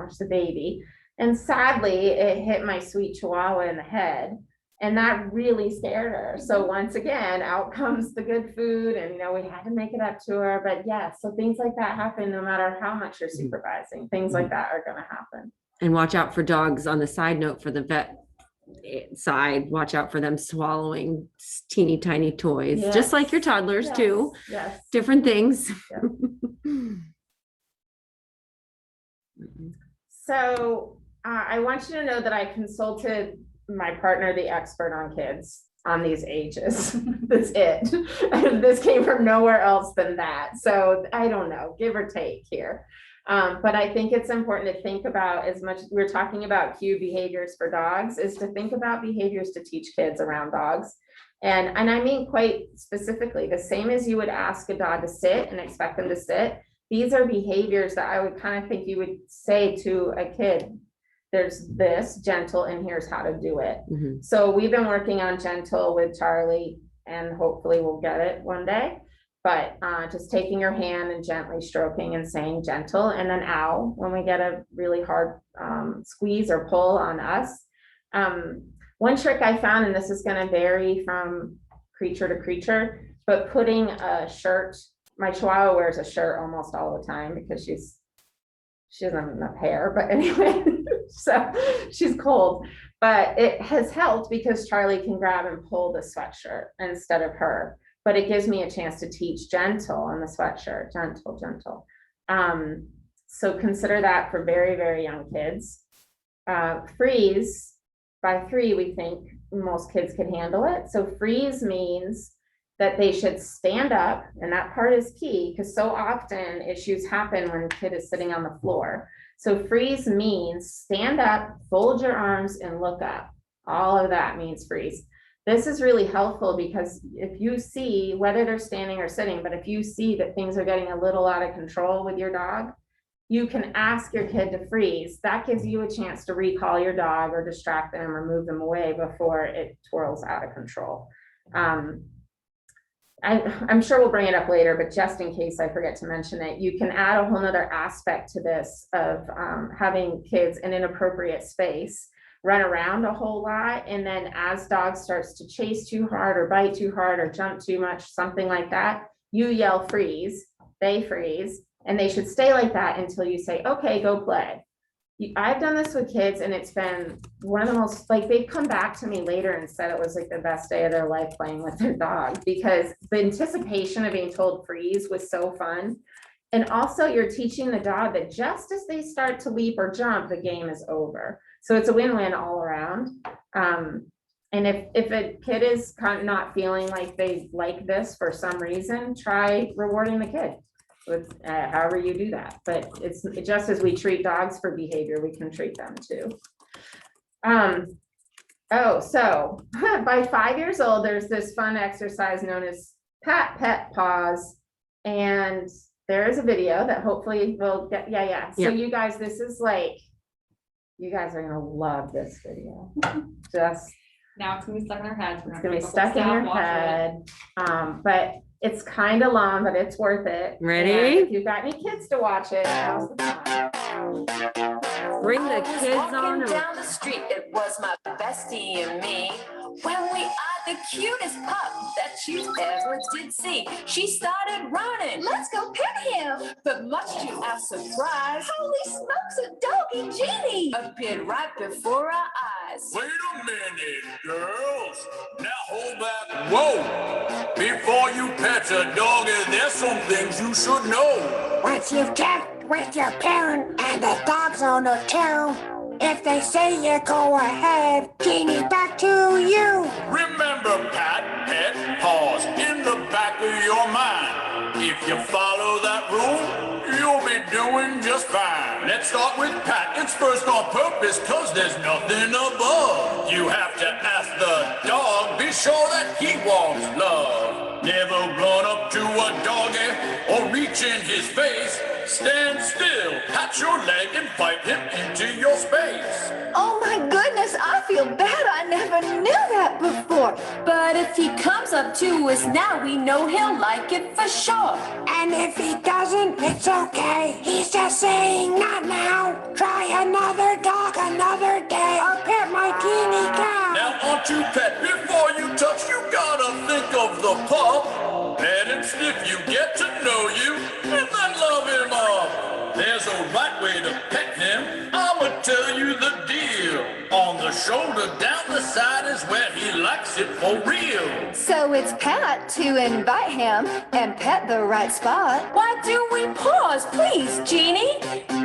she's a baby. And sadly, it hit my sweet Chihuahua in the head, and that really scared her. So once again, out comes the good food, and we had to make it up to her. But yeah, so things like that happen no matter how much you're supervising. Things like that are going to happen. And watch out for dogs on the side note for the vet side. Watch out for them swallowing teeny tiny toys, just like your toddlers too. Yes. Different things. So I want you to know that I consulted my partner, the expert on kids on these ages. That's it. And this came from nowhere else than that. So I don't know, give or take here. But I think it's important to think about, as much as we're talking about cue behaviors for dogs, is to think about behaviors to teach kids around dogs. And I mean quite specifically, the same as you would ask a dog to sit and expect them to sit. These are behaviors that I would kind of think you would say to a kid, there's this gentle and here's how to do it. Mhm. So we've been working on gentle with Charlie, and hopefully we'll get it one day. But just taking your hand and gently stroking and saying gentle, and then ow when we get a really hard squeeze or pull on us. One trick I found, and this is going to vary from creature to creature, but putting a shirt, my Chihuahua wears a shirt almost all the time because she doesn't have enough hair, but anyway, so she's cold. But it has helped because Charlie can grab and pull the sweatshirt instead of her. But it gives me a chance to teach gentle on the sweatshirt, gentle, gentle. So consider that for very, very young kids. Freeze, by 3, we think most kids can handle it. So freeze means that they should stand up, and that part is key because so often issues happen when a kid is sitting on the floor. So freeze means stand up, fold your arms, and look up. All of that means freeze. This is really helpful because if you see, whether they're standing or sitting, but if you see that things are getting a little out of control with your dog, you can ask your kid to freeze. That gives you a chance to recall your dog or distract them or move them away before it twirls out of control. I'm sure we'll bring it up later, but just in case I forget to mention it, you can add a whole nother aspect to this of having kids in an appropriate space run around a whole lot, and then as dog starts to chase too hard or bite too hard or jump too much, something like that, you yell freeze, they freeze, and they should stay like that until you say, okay, go play. I've done this with kids, and it's been one of the most, like, they've come back to me later and said it was like the best day of their life playing with their dog, because the anticipation of being told freeze was so fun. And also you're teaching the dog that just as they start to leap or jump, the game is over. So it's a win-win all around. And if a kid is kind of not feeling like they like this for some reason, try rewarding the kid with however you do that. But it's just as we treat dogs for behavior, we can treat them too. So by 5 years old, there's this fun exercise known as pat, pet, pause. And there is a video that hopefully will get, So you guys, this is like, you guys are gonna love this video. Just now it's gonna be stuck in our heads. it's gonna be stuck in your head. But It's kind of long, but it's worth it. Ready? And if you've got any kids to watch it, now's the time. Bring the I was kids walking on. down the street, it was my bestie and me. When we eyed the cutest pup that you ever did see, she started running. Let's go pet him. But much to our surprise, holy smokes, a doggy genie appeared right before our eyes. Wait a minute, girls. Now hold back. Whoa! Before you pet a doggy, there's some things you should know. Once you've checked with your parent and the dog's on the tail, if they say you go ahead, genie back to you. Remember, pat, pet, pause in the back of your mind. If you follow that rule, you'll be doing just fine. Let's start with pat. It's first on purpose, cause there's nothing above. You have to ask the dog, be sure that he wants love. Never run up to a doggy or reach in his face. Stand still, pat your leg and fight him into your space. Oh my goodness, I feel bad. I never knew that before. But if he comes up to us now, we know he'll like it for sure. And if he doesn't, it's okay. He's just saying not now. Try another dog another day. I'll pet my teeny cow. Now on to pet, before you touch, you gotta think of the pup. Pet and sniff, you get to know you, and then love him up. There's a right way to pet him, I'ma tell you the deal. On the shoulder, down the side is where he likes it for real. So it's pat to invite him and pet the right spot. Why do we pause? Please, Genie,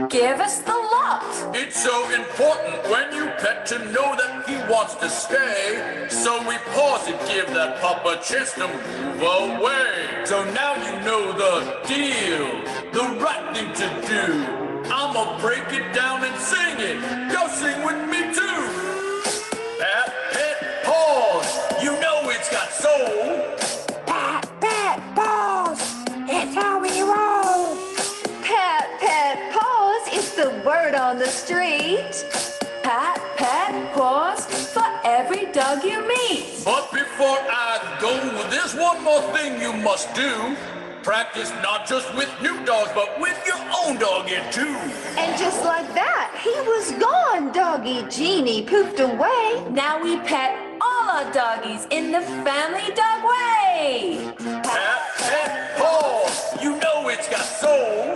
give us the lot. It's so important when you pet to know that he wants to stay. So we pause and give that pup a chance to move away. So now you know the deal, the right thing to do. I'ma break it down and sing it. Go sing with me too. Pat, pet, pause. You know it's got soul. Pat, pet, pause. It's how we roll. Pat, pet, pause is the word on the street. Pat, pet, pause for every dog you meet. But before I go, there's one more thing you must do. Practice not just with new dogs, but with your own doggy too. And just like that, he was gone. Doggy Genie poofed away. Now we pet all our doggies in the family dog way. Pat, pet, pause. You know it's got soul.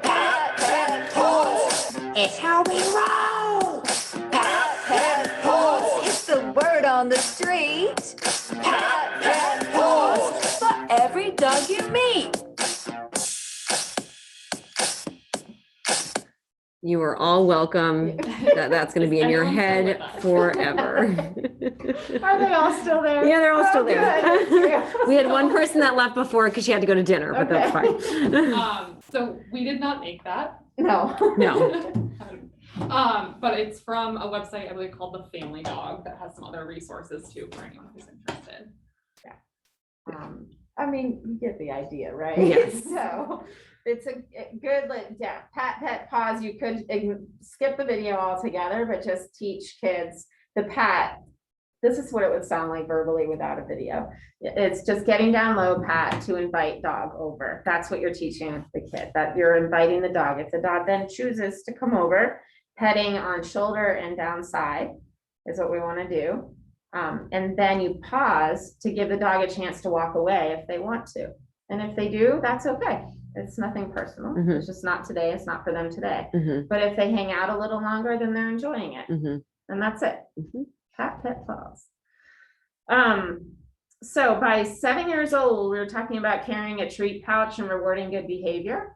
Pat, pet, pause. It's how we roll. Pat, pet, pause. It's the word on the street. Pat, pet, pause for every dog you meet. You are all welcome. That's going to be in your head forever. Are they all still there? Yeah, they're all still Oh, there. good. We had one person that left before because she had to go to dinner, but that's fine. So we did not make that. No. No. But it's from a website, I believe, called The Family Dog that has some other resources too for anyone who's interested. I mean, you get the idea, right? Yes. So it's a good, like, yeah, pat, pet, pause. You could skip the video altogether, but just teach kids the pat. This is what it would sound like verbally without a video. It's just getting down low, pat, to invite dog over. That's what you're teaching the kid, that you're inviting the dog. If the dog then chooses to come over, petting on shoulder and down side is what we want to do. And then you pause to give the dog a chance to walk away if they want to. And if they do, that's okay. It's nothing personal. Mhm. It's just not today. It's not for them today. Mhm, But if they hang out a little longer, then they're enjoying it. mhm, And that's it. mhm. Pat, pet, pause. So by 7 years old, we were talking about carrying a treat pouch and rewarding good behavior,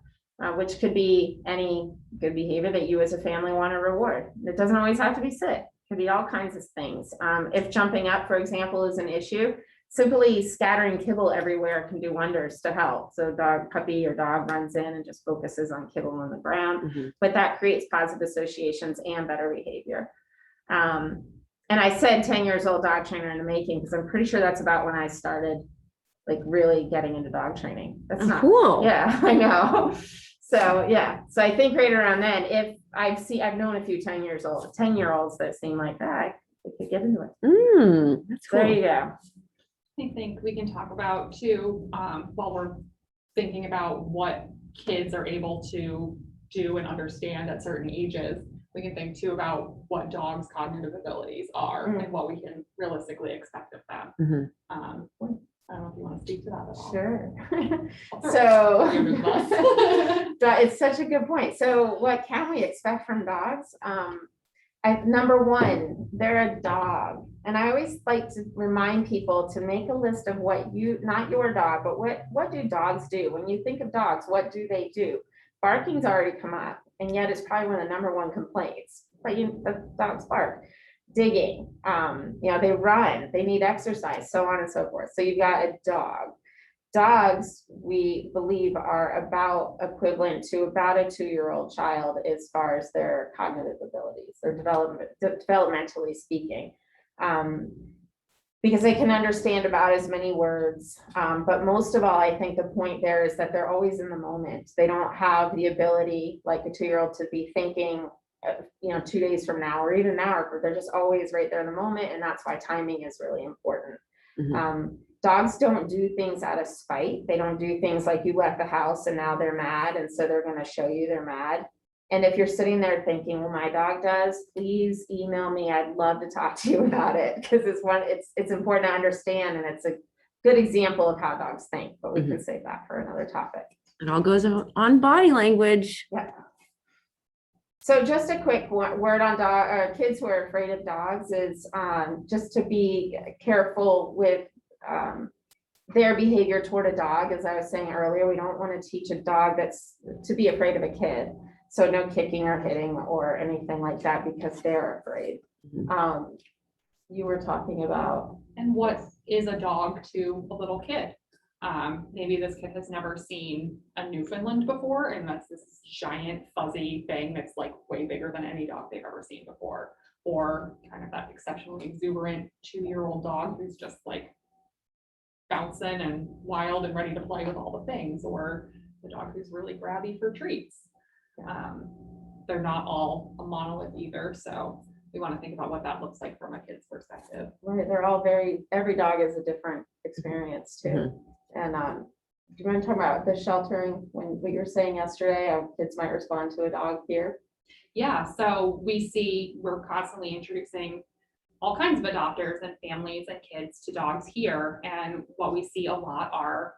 which could be any good behavior that you as a family want to reward. It doesn't always have to be sit. It could be all kinds of things. If jumping up, for example, is an issue, simply scattering kibble everywhere can do wonders to help. So puppy or dog runs in and just focuses on kibble on the ground, Mhm. but that creates positive associations and better behavior. And I said 10 years old dog trainer in the making, because I'm pretty sure that's about when I started like really getting into dog training. That's Oh, not cool. Yeah, I know. So yeah, so I think right around then, if I've known a few 10-year-olds that seem like that, I could get into it. Mm, that's There cool. you go. I think we can talk about too, while we're thinking about what kids are able to do and understand at certain ages, we can think too about what dogs' cognitive abilities are and what we can realistically expect of them. Mhm. I don't know if you want to speak to that at all. Sure. I'll throw So it under the bus. it's such a good point. So what can we expect from dogs? Number one, they're a dog. And I always like to remind people to make a list of what not your dog, but what do dogs do? When you think of dogs, what do they do? Barking's already come up, and yet it's probably one of the number one complaints. But the dogs bark. Digging, they run, they need exercise, so on and so forth. So you've got a dog. Dogs, we believe, are about equivalent to about a 2-year-old child as far as their cognitive abilities, their developmentally speaking. Because they can understand about as many words. But most of all, I think the point there is that they're always in the moment. They don't have the ability, like a 2-year-old, to be thinking 2 days from now or even now, or they're just always right there in the moment. And that's why timing is really important. Dogs don't do things out of spite. They don't do things like you left the house and now they're mad, and so they're going to show you they're mad. And if you're sitting there thinking, well, my dog does, please email me. I'd love to talk to you about it, because it's important to understand, and it's a good example of how dogs think, but we can save that for another topic. It all goes on body language. Yeah. So just a quick word on kids who are afraid of dogs is just to be careful with their behavior toward a dog. As I was saying earlier, we don't want to teach a dog to be afraid of a kid. So no kicking or hitting or anything like that, because they're afraid. You were talking about. And what is a dog to a little kid? Maybe this kid has never seen a Newfoundland before, and that's this giant fuzzy thing that's like way bigger than any dog they've ever seen before. Or kind of that exceptionally exuberant 2-year-old dog who's just like bouncing and wild and ready to play with all the things, or the dog who's really grabby for treats. They're not all a monolith either, so we want to think about what that looks like from a kid's perspective. Right, they're all every dog is a different experience too. And do you want to talk about the sheltering, what you were saying yesterday, how kids might respond to a dog here? Yeah, so we're constantly introducing all kinds of adopters and families and kids to dogs here. And what we see a lot are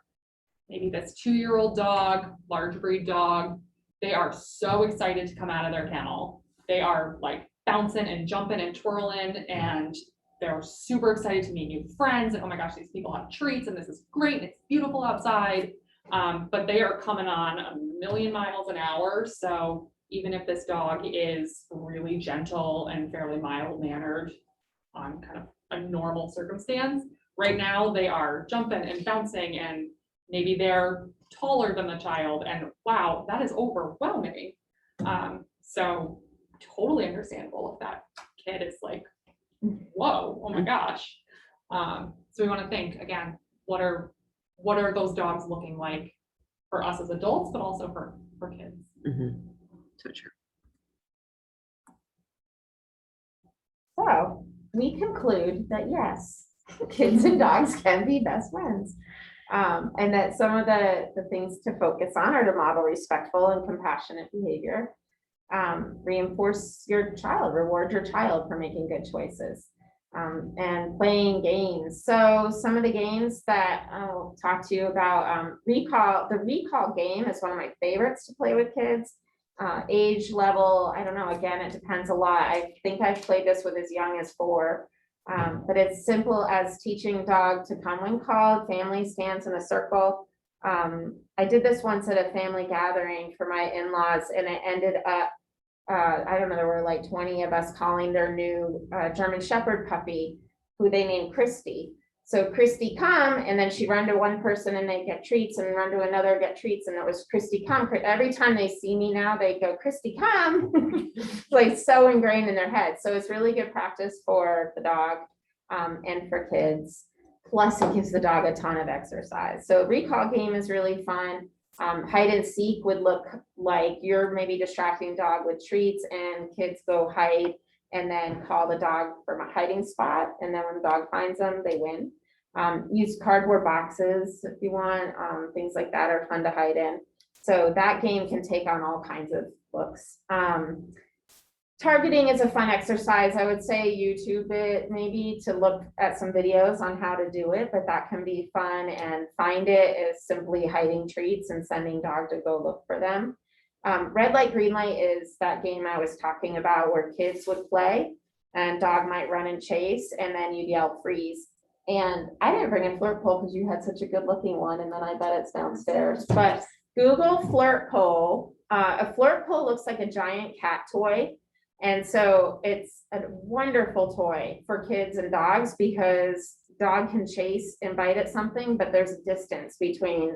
maybe this 2-year-old dog, large breed dog. They are so excited to come out of their kennel. They are like bouncing and jumping and twirling, and they're super excited to meet new friends. And oh my gosh, these people have treats and this is great. And it's beautiful outside. But they are coming on a million miles an hour. So even if this dog is really gentle and fairly mild mannered on kind of a normal circumstance, right now they are jumping and bouncing, and maybe they're taller than the child, and wow, that is overwhelming. So totally understandable if that kid is like, whoa, oh my gosh. So we want to think again, what are those dogs looking like for us as adults, but also for kids. So true. So we conclude that yes, kids and dogs can be best friends. And that some of the things to focus on are to model respectful and compassionate behavior, reinforce your child, reward your child for making good choices, and playing games. So some of the games that I'll talk to you about, the recall game is one of my favorites to play with kids. Age level, I don't know, again, it depends a lot. I think I've played this with as young as 4. But it's simple as teaching dog to come when called. Family stands in a circle. I did this once at a family gathering for my in-laws, and it ended up, I don't know, there were like 20 of us calling their new German Shepherd puppy, who they named Christy. So Christy come, and then she'd run to one person and they get treats, and run to another, get treats, and it was Christy come. Every time they see me now, they go, Christy come. It's like so ingrained in their head. So it's really good practice for the dog and for kids. Plus it gives the dog a ton of exercise. So recall game is really fun. Hide and seek would look like you're maybe distracting dog with treats, and kids go hide and then call the dog from a hiding spot. And then when the dog finds them, they win. Use cardboard boxes if you want, things like that are fun to hide in. So that game can take on all kinds of looks. Targeting is a fun exercise. I would say YouTube it maybe to look at some videos on how to do it, but that can be fun. And Find It is simply hiding treats and sending dog to go look for them. Red light, green light is that game I was talking about where kids would play and dog might run and chase and then you'd yell freeze. And I didn't bring a flirt pole because you had such a good looking one and then I bet it's downstairs. But Google flirt pole. A flirt pole looks like a giant cat toy. And so it's a wonderful toy for kids and dogs because dog can chase and bite at something, but there's a distance between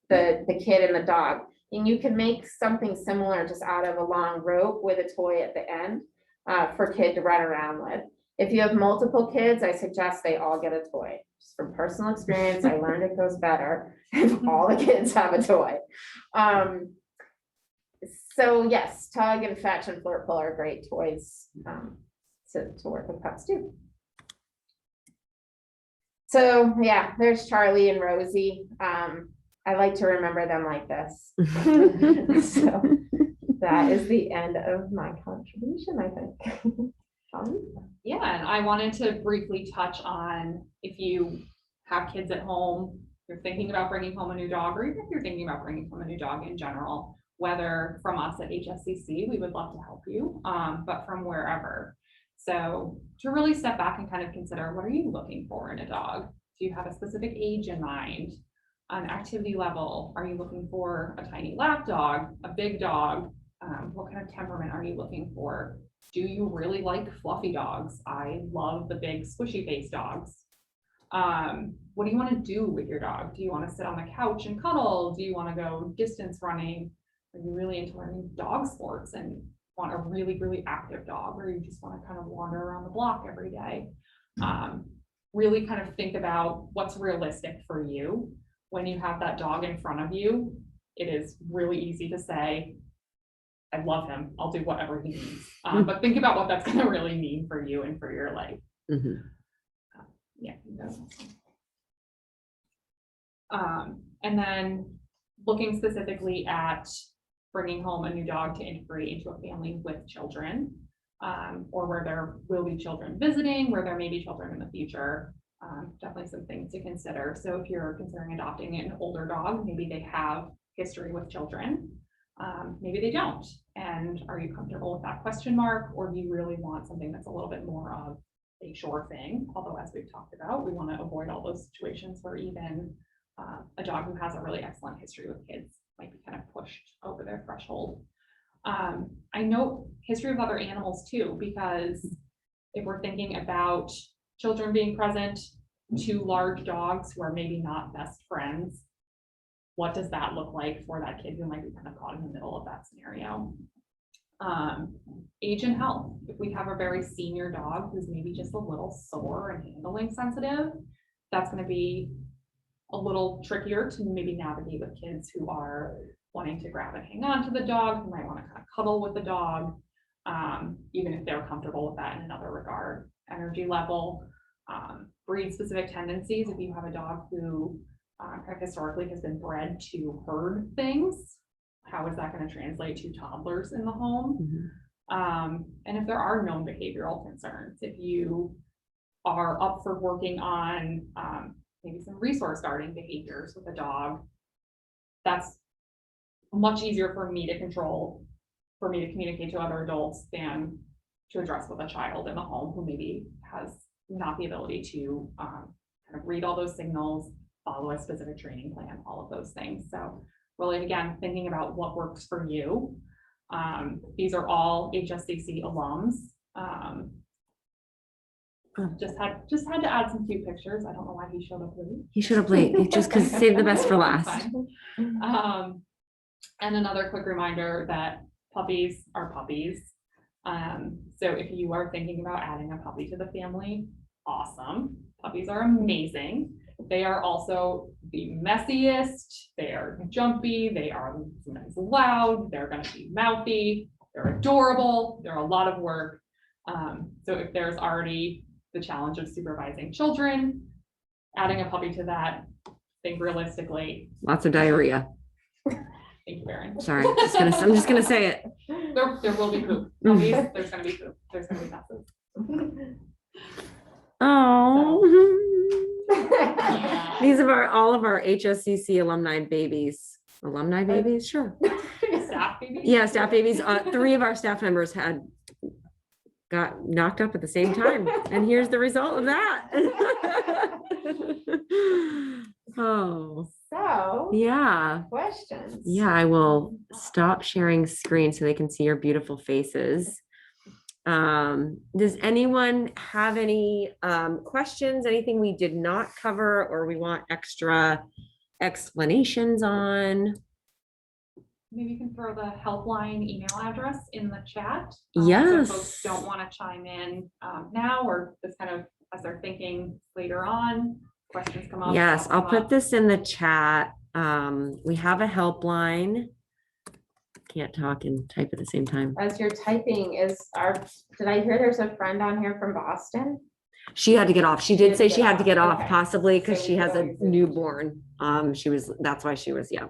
the kid and the dog. And you can make something similar just out of a long rope with a toy at the end for kid to run around with. If you have multiple kids, I suggest they all get a toy. Just from personal experience, I learned it goes better if all the kids have a toy. So yes, tug and fetch and flirt pole are great toys to work with pups too. So yeah, there's Charlie and Rosie. I like to remember them like this. So that is the end of my contribution, I think. Yeah, and I wanted to briefly touch on if you have kids at home, you're thinking about bringing home a new dog, or even if you're thinking about bringing home a new dog in general, whether from us at HSCC, we would love to help you, but from wherever. So to really step back and kind of consider, what are you looking for in a dog? Do you have a specific age in mind? An activity level? Are you looking for a tiny lap dog, a big dog? What kind of temperament are you looking for? Do you really like fluffy dogs? I love the big squishy face dogs. What do you want to do with your dog? Do you want to sit on the couch and cuddle? Do you want to go distance running? Are you really into learning dog sports and want a really, really active dog, or you just want to kind of wander around the block every day? Really kind of think about what's realistic for you. When you have that dog in front of you, it is really easy to say, I love him, I'll do whatever he needs. But think about what that's going to really mean for you and for your life. Yeah. And then looking specifically at bringing home a new dog to integrate into a family with children, or where there will be children visiting, where there may be children in the future. Definitely some things to consider. So if you're considering adopting an older dog, maybe they have history with children, maybe they don't. And are you comfortable with that question mark, or do you really want something that's a little bit more of a sure thing? Although, as we've talked about, we want to avoid all those situations where even a dog who has a really excellent history with kids might be kind of pushed over their threshold. I note history of other animals too, because if we're thinking about children being present, two large dogs who are maybe not best friends, what does that look like for that kid who might be kind of caught in the middle of that scenario? Age and health. If we have a very senior dog who's maybe just a little sore and handling sensitive, that's going to be a little trickier to maybe navigate with kids who are wanting to grab and hang on to the dog, who might want to kind of cuddle with the dog, even if they're comfortable with that in another regard. Energy level, breed specific tendencies. If you have a dog who kind of historically has been bred to herd things, how is that going to translate to toddlers in the home? And if there are known behavioral concerns, if you are up for working on maybe some resource guarding behaviors with a dog, that's much easier for me to control, for me to communicate to other adults than to address with a child in the home who maybe has not the ability to kind of read all those signals, follow a specific training plan, all of those things. So really, again, thinking about what works for you. These are all HSCC alums. Just had to add some cute pictures. I don't know why he showed up late. He showed up late, just because save the best for last. And another quick reminder that puppies are puppies. So if you are thinking about adding a puppy to the family, awesome. Puppies are amazing. They are also the messiest. They are jumpy. They are sometimes loud. They're going to be mouthy. They're adorable. They're a lot of work. So if there's already the challenge of supervising children, adding a puppy to that, I think realistically, Lots of diarrhea. thank you, Baron. Sorry, I'm just gonna say it. There will be poop. Puppies, there's gonna be poop. There's gonna be messes. Oh. Yeah. These are all of our HSCC alumni babies. Alumni babies, sure. Staff babies? Yeah, staff babies. 3 of our staff members got knocked up at the same time. And here's the result of that. Oh, So, yeah. questions? Yeah, I will stop sharing screen so they can see your beautiful faces. Does anyone have any questions, anything we did not cover or we want extra explanations on? Maybe you can throw the helpline email address in the chat. Yes. So folks don't want to chime in now or just kind of as they're thinking later on, questions come up. Yes, thoughts I'll come put up. this in the chat. We have a helpline. Can't talk and type at the same time. As you're typing, did I hear there's a friend on here from Boston? She had to get off. She did say she had to get off, Okay. possibly because So she we has could a always do- newborn. That's why she was, yeah.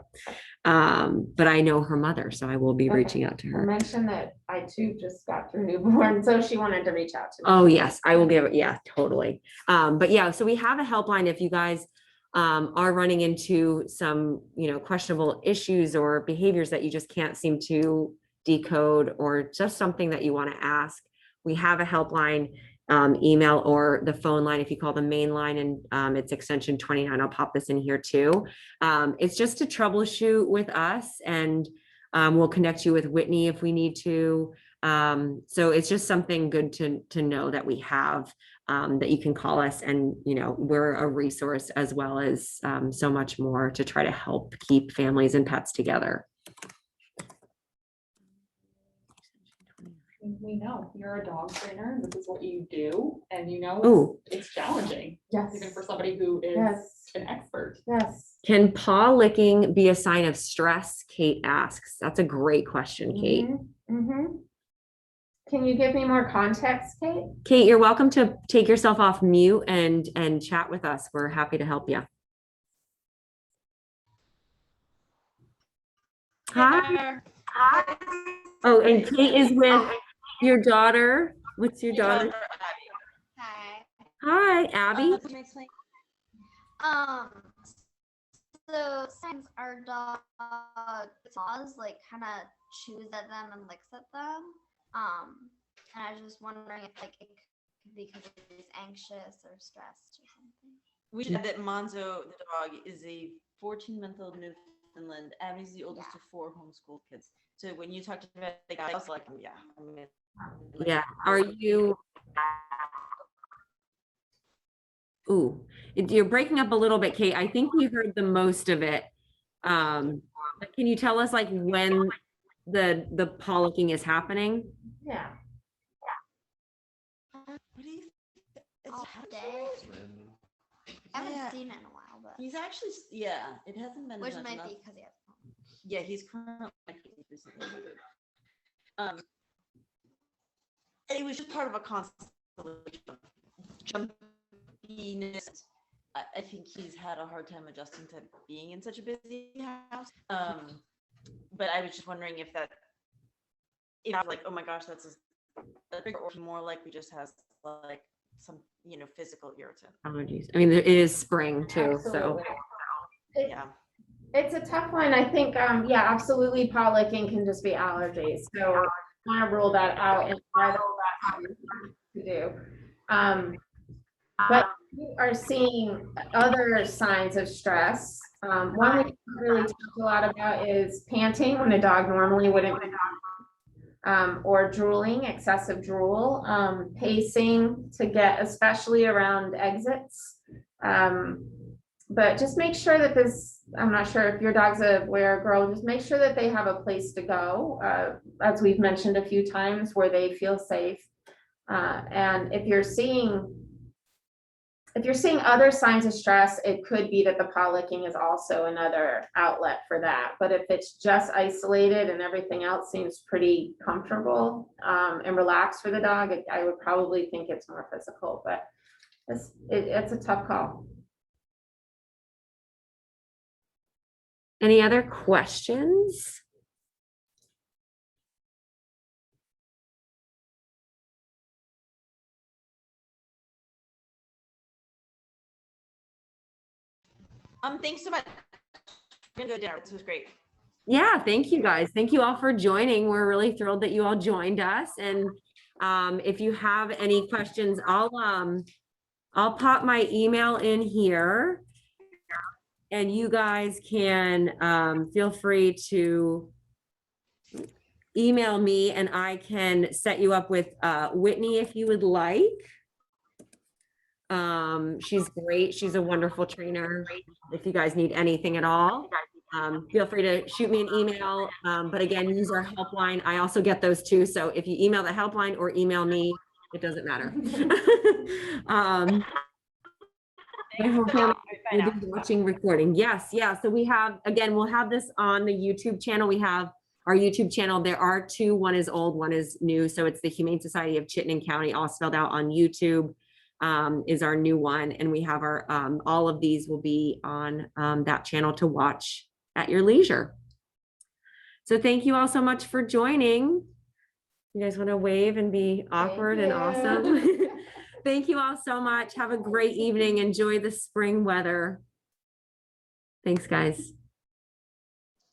But I know her mother, so I will be Okay. reaching out to I her. mentioned that I too just got through newborn, so she wanted to reach out to me. Oh, yes, I will give it. Yeah, totally. But yeah, so we have a helpline if you guys are running into some, questionable issues or behaviors that you just can't seem to decode or just something that you want to ask. We have a helpline, email or the phone line. If you call the main line and it's extension 29, I'll pop this in here too. It's just to troubleshoot with us and we'll connect you with Whitney if we need to. So it's just something good to know that we have, that you can call us and, we're a resource as well as so much more to try to help keep families and pets together. We know you're a dog trainer. This is what you do. And Ooh. it's challenging. Yes. Even for somebody who is Yes. an expert. Yes. Can paw licking be a sign of stress? Kate asks. That's a great question, Kate. Mhm. Can you give me more context, Kate? Kate, you're welcome to take yourself off mute and chat with us. We're happy to help you. Hi. Oh, and Kate is with your daughter. What's your daughter? Hi. Hi, Abby. So since our dog paws kind of chews at them and licks at them, and I was just wondering if it could be because he's anxious or stressed or something. We said that Monzo, the dog, is a 14-month-old Newfoundland. Abby's the oldest of 4 homeschooled kids. So when you talked about the guy, I was like, yeah. Yeah. Are you? Ooh, you're breaking up a little bit, Kate. I think we heard the most of it. Can you tell us when the paw licking is happening? Yeah. What do you think? All day. I haven't seen it in a while, but He's actually, yeah, it hasn't been. which enough- might be because he has. Yeah, he's currently recently. It was just part of a constellation of jumpiness. I think he's had a hard time adjusting to being in such a busy house. But I was just wondering if that, oh my gosh, that's a big, or more like we just has some, physical irritant. Allergies. I mean, it is spring too, so. Absolutely. Yeah. It's a tough one. I think, yeah, absolutely. Paw licking can just be allergies. So I want to rule that out and try to do. But we are seeing other signs of stress. One we really talk a lot about is panting when a dog normally wouldn't be, or drooling, excessive drool, pacing to get, especially around exits. But just make sure that I'm not sure if your dog's a boy or a girl, just make sure that they have a place to go, as we've mentioned a few times, where they feel safe. And if you're seeing other signs of stress, it could be that the paw licking is also another outlet for that. But if it's just isolated and everything else seems pretty comfortable and relaxed for the dog, I would probably think it's more physical, but it's a tough call. Any other questions? Thanks so much. We're gonna go dinner. This was great. Yeah, thank you guys. Thank you all for joining. We're really thrilled that you all joined us. And if you have any questions, I'll pop my email in here. And you guys can feel free to email me and I can set you up with Whitney if you would like. She's great. She's a wonderful trainer. If you guys need anything at all, feel free to shoot me an email. But again, use our helpline. I also get those too. So if you email the helpline or email me, it doesn't matter. I hope you'll be watching recording. Yes, yeah. So we have, again, we'll have this on the YouTube channel. We have our YouTube channel. There are two, one is old, one is new. So it's the Humane Society of Chittenden County, all spelled out on YouTube, is our new one. And we have our, all of these will be on that channel to watch at your leisure. So thank you all so much for joining. You guys want to wave and be awkward and awesome? Thank you all so much. Have a great evening. Enjoy the spring weather. Thanks, guys.